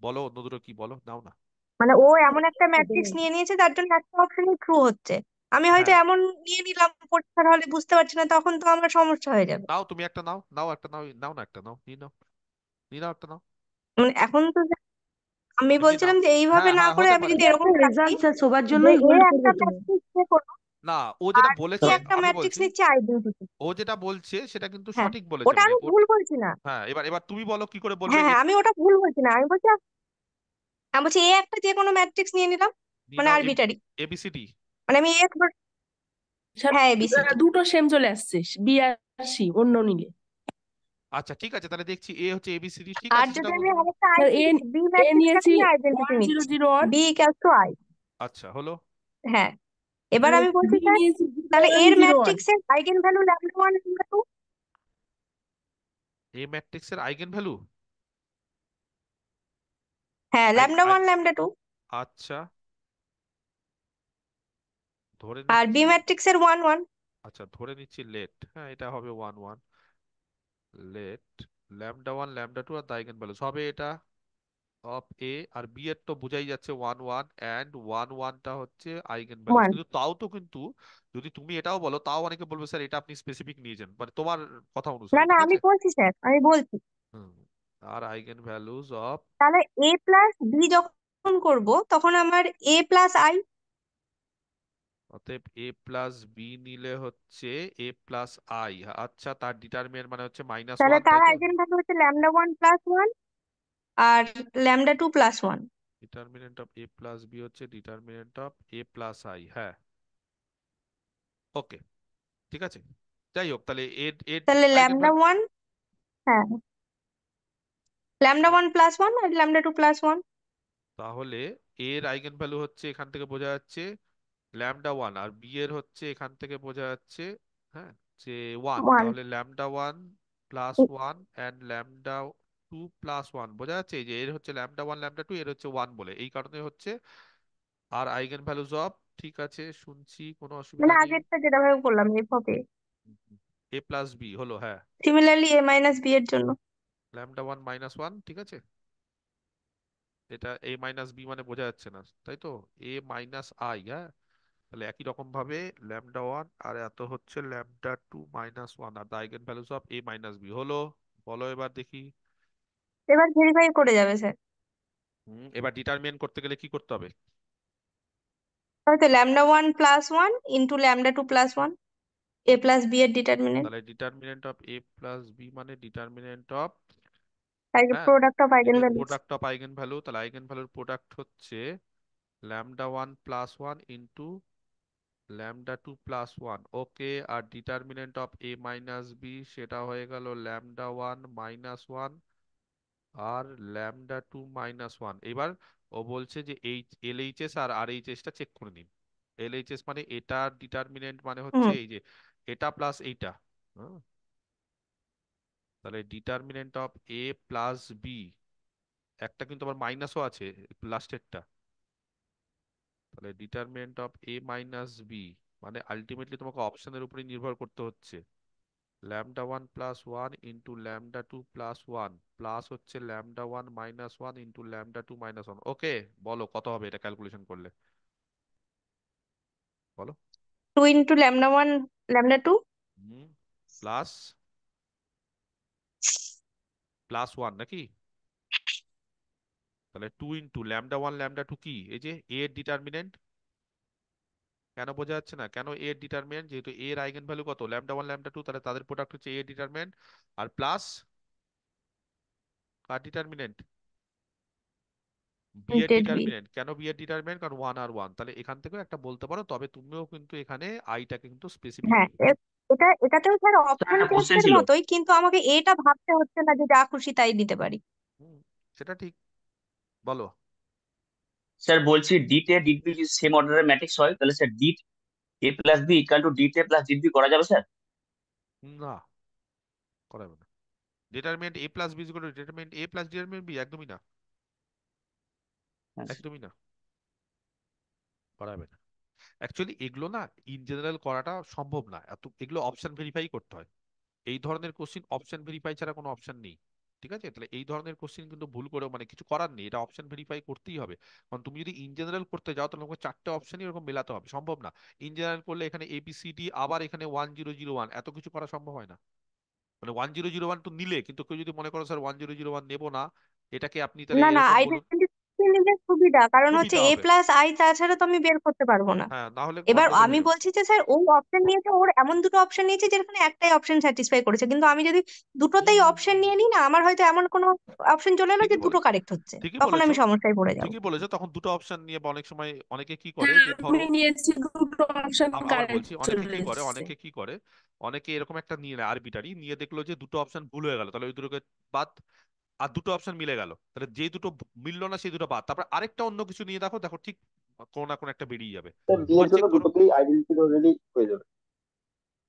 Speaker 1: বলো অন্য দুটো কি, বলো, নাও না।
Speaker 7: মানে ও এমন একটা ম্যাট্রিক্স নিয়ে নিয়েছে যার জন্য একটা অপশনই ট্রু হচ্ছে। আমি হয়তো
Speaker 1: হ্যাঁ
Speaker 7: এমন নিয়ে নিলাম, পরীক্ষার হলে বুঝতে পারছি না, তখন তো আমার সমস্যা হয়ে যাবে।
Speaker 1: নাও, তুমি একটা নাও, নাও একটা নাও, নাও না একটা নাও, নিয়ে নাও, নিয়ে নাও একটা নাও,
Speaker 7: মানে এখন তো আমি
Speaker 1: এমনি নাও।
Speaker 7: বলছিলাম যে এইভাবে
Speaker 1: হ্যাঁ
Speaker 7: না
Speaker 1: হ্যাঁ
Speaker 7: করে
Speaker 1: হতে
Speaker 7: আমি
Speaker 1: পারে।
Speaker 7: যদি এরকম রাখি
Speaker 2: রেজাল্ট স্যার সবার
Speaker 7: যে
Speaker 2: জন্যই
Speaker 7: এ
Speaker 2: হোল্ড
Speaker 7: একটা
Speaker 2: করবে তো।
Speaker 7: ম্যাট্রিক্স যে কোনো,
Speaker 1: না ও যেটা
Speaker 7: আর বি
Speaker 1: বলেছে,
Speaker 7: একটা
Speaker 1: আমি
Speaker 7: ম্যাট্রিক্স
Speaker 1: বলছি,
Speaker 7: নিচ্ছে আইডেন্টিটি।
Speaker 1: ও যেটা বলছে সেটা কিন্তু
Speaker 7: হ্যাঁ,
Speaker 1: সঠিক বলেছে,
Speaker 7: ওটা
Speaker 1: মানে
Speaker 7: আমি
Speaker 1: ও।
Speaker 7: ভুল বলছি না।
Speaker 1: হ্যাঁ এবার এবার তুমি বলো কি করে বলবে
Speaker 7: হ্যাঁ
Speaker 1: এ,
Speaker 7: হ্যাঁ, আমি ওটা ভুল বলছি না, আমি বলছি এ একটা যে কোনো ম্যাট্রিক্স নিয়ে নিলাম,
Speaker 1: নিয়ে
Speaker 7: মানে
Speaker 1: নাও
Speaker 7: আরবিটারি।
Speaker 1: এবিসিডি।
Speaker 7: মানে আমি হ্যাঁ এবিসিডি।
Speaker 14: দুটো সেম চলে আসছে, বি আর সি অন্য নিলে।
Speaker 1: আচ্ছা ঠিক আছে, তাহলে দেখছি এ হচ্ছে এবিসিডি, ঠিক
Speaker 7: আর
Speaker 1: আছে
Speaker 7: যদি
Speaker 1: সেটা
Speaker 7: আমি
Speaker 1: বলতে পারো।
Speaker 7: আরেকটা
Speaker 14: স্যার
Speaker 7: বি
Speaker 14: এ
Speaker 7: ম্যাট্রিক্সটাকে
Speaker 14: নিয়েছি
Speaker 7: নিয়ে identity
Speaker 14: 1001,
Speaker 7: B equals to I.
Speaker 1: আচ্ছা হলো।
Speaker 7: হ্যাঁ, এবার
Speaker 14: আর
Speaker 7: আমি বলছি
Speaker 14: বি
Speaker 7: স্যার,
Speaker 14: নিয়েছি
Speaker 7: তাহলে এর
Speaker 14: 0101।
Speaker 7: ম্যাট্রিক্সের eigen value lambda one lambda two.
Speaker 1: A ম্যাট্রিক্সের আইগেন ভ্যালু,
Speaker 7: হ্যাঁ,
Speaker 1: I
Speaker 7: lambda
Speaker 1: I
Speaker 7: one lambda two.
Speaker 1: আচ্ছা ধরে
Speaker 7: আর বি
Speaker 1: নিচ্ছি,
Speaker 7: ম্যাট্রিক্সের ওয়ান ওয়ান।
Speaker 1: আচ্ছা ধরে নিচ্ছি লেট, হ্যাঁ এটা হবে 1 1, লেট λ1 λ2 আর আইগেন ভ্যালুস হবে এটা অফ এ, আর বি এর তো বোঝাই যাচ্ছে 1 1, এন্ড 1 1টা হচ্ছে আইগেন ভ্যালুস,
Speaker 7: ওয়ান।
Speaker 1: কিন্তু তাও তো কিন্তু যদি তুমি এটাও বলো তাও অনেকে বলবে স্যার এটা আপনি স্পেসিফিক নিয়েছেন, মানে তোমার কথা
Speaker 7: না
Speaker 1: অনুসারে,
Speaker 7: না,
Speaker 1: ঠিক
Speaker 7: আমি
Speaker 1: আছে।
Speaker 7: বলছি স্যার, আমি বলছি।
Speaker 1: হুম, আর আইগেন ভ্যালুস অফ,
Speaker 7: তাহলে এ প্লাস বি যখন করব, তখন আমার এ প্লাস আই।
Speaker 1: অতএব এ প্লাস বি নিলে হচ্ছে এ প্লাস আই, আচ্ছা তার ডিটারমিনেন্ট মানে হচ্ছে মাইনাস
Speaker 7: তাহলে
Speaker 1: ওয়ান,
Speaker 7: তার
Speaker 1: তাই তো।
Speaker 7: আইগেন ভ্যালু হচ্ছে ল্যামডা ওয়ান প্লাস ওয়ান আর lambda two plus one.
Speaker 1: Determinant of A plus B হচ্ছে determinant of A plus I. হ্যাঁ, ওকে, ঠিক আছে। যাই হোক, তাহলে এর এর
Speaker 7: তাহলে
Speaker 1: আইগেন
Speaker 7: ল্যামডা
Speaker 1: ভ্যালু,
Speaker 7: ওয়ান, হ্যাঁ ল্যামডা ওয়ান প্লাস ওয়ান আর ল্যামডা টু প্লাস ওয়ান।
Speaker 1: তাহলে এর আইগেন ভ্যালু হচ্ছে এখান থেকে বোঝা যাচ্ছে ল্যামডা ওয়ান, আর বি এর হচ্ছে এখান থেকে বোঝা যাচ্ছে, হ্যাঁ, যে ওয়ান।
Speaker 7: ওয়ান।
Speaker 1: তাহলে lambda one plus one and lambda two plus one, বোঝা যাচ্ছে এই যে এর হচ্ছে ল্যামডা ওয়ান ল্যামডা টু, এর হচ্ছে ওয়ান বলে, এই কারণে হচ্ছে। আর আইগেন ভ্যালুজ অফ, ঠিক আছে শুনছি, কোনো
Speaker 7: মানে
Speaker 1: অসুবিধা নেই।
Speaker 7: আগেরটা যেটা ভাবে করলাম F of A,
Speaker 1: A plus B হলো, হ্যাঁ,
Speaker 7: সিমিলারলি এ মাইনাস বি এর জন্য।
Speaker 1: ল্যামডা ওয়ান মাইনাস ওয়ান, ঠিক আছে। এটা এ মাইনাস বি মানে বোঝা যাচ্ছে না, তাই তো, এ মাইনাস আই, হ্যাঁ। তাহলে একই রকম ভাবে ল্যামডা ওয়ান আর এত হচ্ছে ল্যামডা টু মাইনাস ওয়ান, আর the eigen values of A minus B হলো। বলো এবার দেখি।
Speaker 7: এবার ভেরিফাই করে যাবে স্যার।
Speaker 1: এবার ডিটারমিনেন্ট করতে গেলে কি করতে হবে?
Speaker 7: হয়তো lambda one plus one into lambda two plus one, A plus B এর ডিটারমিনেন্ট,
Speaker 1: তাহলে determinant of A plus B মানে ডিটারমিনেন্ট অফ, হ্যাঁ,
Speaker 7: প্রোডাক্ট অফ
Speaker 1: এই
Speaker 7: আইগেন
Speaker 1: যে
Speaker 7: values.
Speaker 1: Product of eigen value, তাহলে আইগেন ভ্যালুর প্রোডাক্ট হচ্ছে lambda one plus one into lambda two plus one, okay. আর determinant of A minus B সেটা হয়ে গেল ল্যামডা ওয়ান মাইনাস ওয়ান আর ল্যামডা টু মাইনাস ওয়ান। এবার ও বলছে যে এই এলএইচএস আর আরএইচএস টা চেক করে নিন। এলএইচএস মানে এটার ডিটারমিনেন্ট মানে হচ্ছে
Speaker 7: হুম।
Speaker 1: এই যে এটা প্লাস এইটা, হ্যাঁ। তাহলে determinant of A plus B, একটা কিন্তু আবার মাইনাসও আছে লাস্টেরটা। তাহলে determinant of A minus B মানে আলটিমেটলি তোমাকে অপশনের উপরে নির্ভর করতে হচ্ছে। Lambda one plus one into lambda two plus one plus হচ্ছে lambda one minus one into lambda two minus one, okay. বলো কত হবে এটা ক্যালকুলেশন করলে, বলো।
Speaker 7: Two into lambda one lambda two
Speaker 1: plus plus one নাকি? তাহলে two into lambda one lambda two কি, এই যে এ এর ডিটারমিনেন্ট। কেন বোঝা যাচ্ছে না? কেন এ এর ডিটারমিনেন্ট, যেহেতু এ এর আইগেন ভ্যালু কত, ল্যামডা ওয়ান ল্যামডা টু, তাহলে তাদের প্রোডাক্ট হচ্ছে এ এর ডিটারমিনেন্ট আর প্লাস কার ডিটারমিনেন্ট, বি এর
Speaker 7: জেড বি।
Speaker 1: ডিটারমিনেন্ট। কেন বি এর ডিটারমিনেন্ট? কারণ ওয়ান আর ওয়ান। তাহলে এখান থেকেও একটা বলতে পারো, তবে তুমিও কিন্তু এখানে আইটা কিন্তু স্পেসিফিক।
Speaker 7: হ্যাঁ এটাতেও স্যার
Speaker 15: স্যার
Speaker 7: অপশন
Speaker 15: একটা কোশ্চেন
Speaker 7: টেস্টের
Speaker 15: ছিল।
Speaker 7: মতোই, কিন্তু আমাকে এটা ভাবতে হচ্ছে না যে যা খুশি তাই দিতে পারি।
Speaker 1: সেটা ঠিক, বলো।
Speaker 15: স্যার বলছি ডিট এ ডিট বি যদি সেম অর্ডারের ম্যাট্রিক্স হয় তাহলে sir det A plus B equal to det A plus det B করা যাবে স্যার?
Speaker 1: না, করা যাবে না। Determinant A plus B is equal to determinant A plus determinant B, একদমই না,
Speaker 15: হ্যাঁ স্যার।
Speaker 1: একদমই না, করা যাবে না। অ্যাকচুয়ালি এগুলো না ইন জেনারেল করাটা সম্ভব না, এত এগুলো অপশন ভেরিফাই করতে হয়। এই ধরনের কোশ্চিন অপশন ভেরিফাই ছাড়া কোনো অপশন নেই, ঠিক আছে। তাহলে এই ধরনের কোশ্চিন কিন্তু ভুল করেও মানে কিছু করার নেই, এটা অপশন ভেরিফাই করতেই হবে। কারণ তুমি যদি ইন জেনারেল করতে যাও তাহলে তোমাকে চারটে অপশনই এরকম মেলাতে হবে, সম্ভব না। ইন জেনারেল করলে এখানে এবিসিডি আবার এখানে 1001 এত কিছু করা সম্ভব হয় না। মানে 1001 তো নিলে, কিন্তু কেউ যদি মনে করো স্যার 1001 নেবো না, এটাকে আপনি তাহলে
Speaker 7: না না,
Speaker 1: এরকম বলুন,
Speaker 7: আইডেন্টিটি নিলে সুবিধা, কারণ হচ্ছে
Speaker 1: সুবিধা
Speaker 7: এ
Speaker 1: হবে।
Speaker 7: প্লাস আই তাছাড়া তো আমি বের করতে পারবো না।
Speaker 1: হ্যাঁ, না হলে
Speaker 7: এবার
Speaker 1: গন্ডগোল
Speaker 7: আমি
Speaker 1: হয়ে যাবে।
Speaker 7: বলছি যে স্যার ওই অপশন নিয়েছে, ওর এমন দুটো অপশন নিয়েছে যেখানে একটাই অপশন স্যাটিসফাই করেছে, কিন্তু আমি যদি দুটোতেই অপশন নিয়ে নিই না, আমার হয়তো এমন কোনো অপশন চলে এলো যে
Speaker 1: ঠিকই
Speaker 7: দুটো
Speaker 1: বলেছো,
Speaker 7: কারেক্ট হচ্ছে,
Speaker 1: ঠিকই
Speaker 7: তখন
Speaker 1: বলেছো,
Speaker 7: আমি সমস্যায় পড়ে যাব।
Speaker 1: ঠিকই বলেছো। তখন দুটো অপশন নিয়ে বা অনেক সময় অনেকে কি করে
Speaker 14: হ্যাঁ
Speaker 1: যে
Speaker 14: আমি
Speaker 1: ধরো,
Speaker 14: নিয়েছি, দুটো অপশন
Speaker 1: আবার
Speaker 14: কারেক্ট
Speaker 1: বলছি, অনেকে
Speaker 14: চলে
Speaker 1: কি করে,
Speaker 14: এসেছে।
Speaker 1: অনেকে কি করে, অনেকে এরকম একটা নিয়ে নেয় আরবিটারি, নিয়ে দেখলো যে দুটো অপশন ভুল হয়ে গেল, তাহলে ওই দুটোকে বাদ, আর দুটো অপশন মিলে গেল, তাহলে যে দুটো মিললো না সেই দুটো বাদ, তারপর আরেকটা অন্য কিছু নিয়ে দেখো, দেখো ঠিক কোনো না কোনো একটা বেরিয়ে যাবে।
Speaker 8: স্যার বি এর
Speaker 1: দুবার
Speaker 8: জন্য
Speaker 1: চেক করো।
Speaker 8: দুটোতেই আইডেন্টি অলরেডি হয়ে যাবে।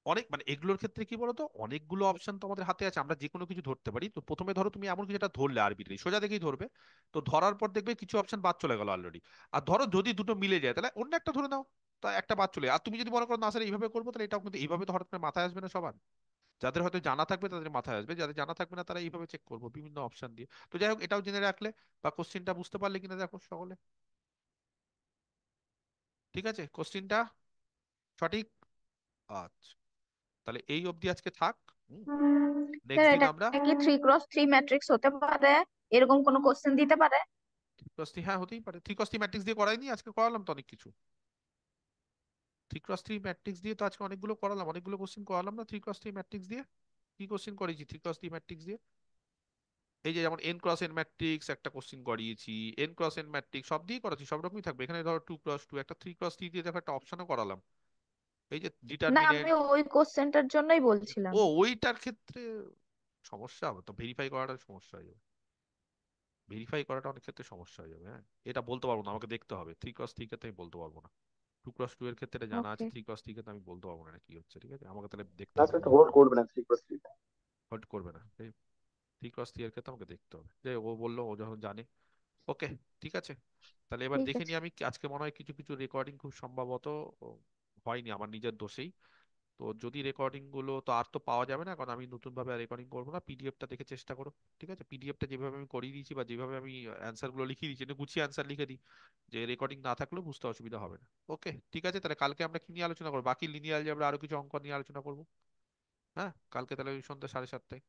Speaker 1: অনেক মানে এগুলোর ক্ষেত্রে কি বলতো, অনেকগুলো অপশন তো আমাদের হাতে আছে, আমরা যে কোনো কিছু ধরতে পারি। তো প্রথমে ধরো তুমি এমন কিছু একটা ধরলে আরবিট্রারি, সোজা দেখেই ধরবে, তো ধরার পর দেখবে কিছু অপশন বাদ চলে গেল অলরেডি। আর ধরো যদি দুটো মিলে যায় তাহলে অন্য একটা ধরে নাও, তা একটা বাদ চলে। আর তুমি যদি মনে করো না স্যার এইভাবে করবো, তাহলে এটাও কিন্তু এইভাবে তো হঠাৎ করে মাথায় আসবে না সবার। যাদের হয়তো জানা থাকবে তাদের মাথায় আসবে, যাদের জানা থাকবে না তারা এইভাবে চেক করবো বিভিন্ন অপশন দিয়ে। তো যাই হোক, এটাও জেনে রাখলে বা কোশ্চেনটা বুঝতে পারলে কিনা দেখো সকলে। ঠিক আছে, কোশ্চেনটা সঠিক। আচ্ছা, তাহলে এই অবধি আজকে থাক।
Speaker 11: স্যার
Speaker 1: নেক্সট দিন
Speaker 11: এটা
Speaker 1: আমরা
Speaker 11: কি 3x3 ম্যাট্রিক্স হতে পারে? এরকম কোনো কোশ্চেন দিতে পারে?
Speaker 1: থ্রি, হ্যাঁ হতেই পারে। থ্রি ক্রস থ্রি ম্যাট্রিক্স দিয়ে করাইনি, আজকে করালাম তো অনেক কিছু। থ্রি ক্রস থ্রি ম্যাট্রিক্স দিয়ে তো আজকে অনেকগুলো করালাম, অনেকগুলো কোশ্চেন করালাম না থ্রি ক্রস থ্রি ম্যাট্রিক্স দিয়ে। কি কোশ্চেন করেছি থ্রি ক্রস থ্রি ম্যাট্রিক্স দিয়ে? এই যে যেমন এন ক্রস এন ম্যাট্রিক্স একটা কোশ্চিন করিয়েছি, এন ক্রস এন ম্যাট্রিক্স সব দিয়ে করাচ্ছি, সব রকমই থাকবে। এখানে ধরো 2x2, একটা 3x3 দিয়ে দেখো একটা অপশনও করালাম। এই যে
Speaker 14: না, আমি
Speaker 1: ডিটারমিনেন্ট,
Speaker 14: ওই কোশ্চেনটার জন্যই বলছিলাম।
Speaker 1: ও ওইটার ক্ষেত্রে সমস্যা হবে তো, ভেরিফাই করাটা সমস্যা হয়ে যাবে, ভেরিফাই করাটা অনেক ক্ষেত্রে সমস্যা হয়ে যাবে। হ্যাঁ, এটা বলতে পারবো না, আমাকে দেখতে হবে। 3x3 ক্ষেত্রে আমি বলতে পারবো না, 2x2 এর ক্ষেত্রে এটা জানা আছে,
Speaker 14: ওকে।
Speaker 1: 3x3 ক্ষেত্রে আমি বলতে পারবো না এটা কি হচ্ছে। ঠিক আছে, আমাকে তাহলে দেখতে
Speaker 8: না
Speaker 1: হবে,
Speaker 8: স্যার, এটা হোল্ড করবে না 3+3।
Speaker 1: হোল্ড করবে না। 3x3 এর ক্ষেত্রে আমাকে দেখতে হবে, যে ও বললো ও যখন জানে। ওকে, ঠিক আছে। তাহলে এবার
Speaker 14: ঠিক
Speaker 1: দেখে
Speaker 14: আছে।
Speaker 1: নিই আমি, আজকে মনে হয় কিছু কিছু রেকর্ডিং খুব সম্ভবত ও, হয়নি আমার নিজের দোষেই। তো যদি রেকর্ডিং গুলো তো আর তো পাওয়া যাবে না, কারণ আমি নতুন ভাবে রেকর্ডিং করবো না, পিডিএফটা দেখে চেষ্টা করো। ঠিক আছে, পিডিএফটা যেভাবে আমি করিয়ে দিয়েছি বা যেভাবে আমি অ্যান্সার গুলো লিখিয়ে দিয়েছি, এটা গুছিয়ে অ্যান্সার লিখে দিই, যে রেকর্ডিং না থাকলেও বুঝতে অসুবিধা হবে না। ওকে, ঠিক আছে। তাহলে কালকে আমরা কি নিয়ে আলোচনা করবো? বাকি লিনিয়ার অ্যালজেব্রা আরো কিছু অঙ্ক নিয়ে আলোচনা করবো। হ্যাঁ, কালকে তাহলে ওই সন্ধ্যা 7:30টায়।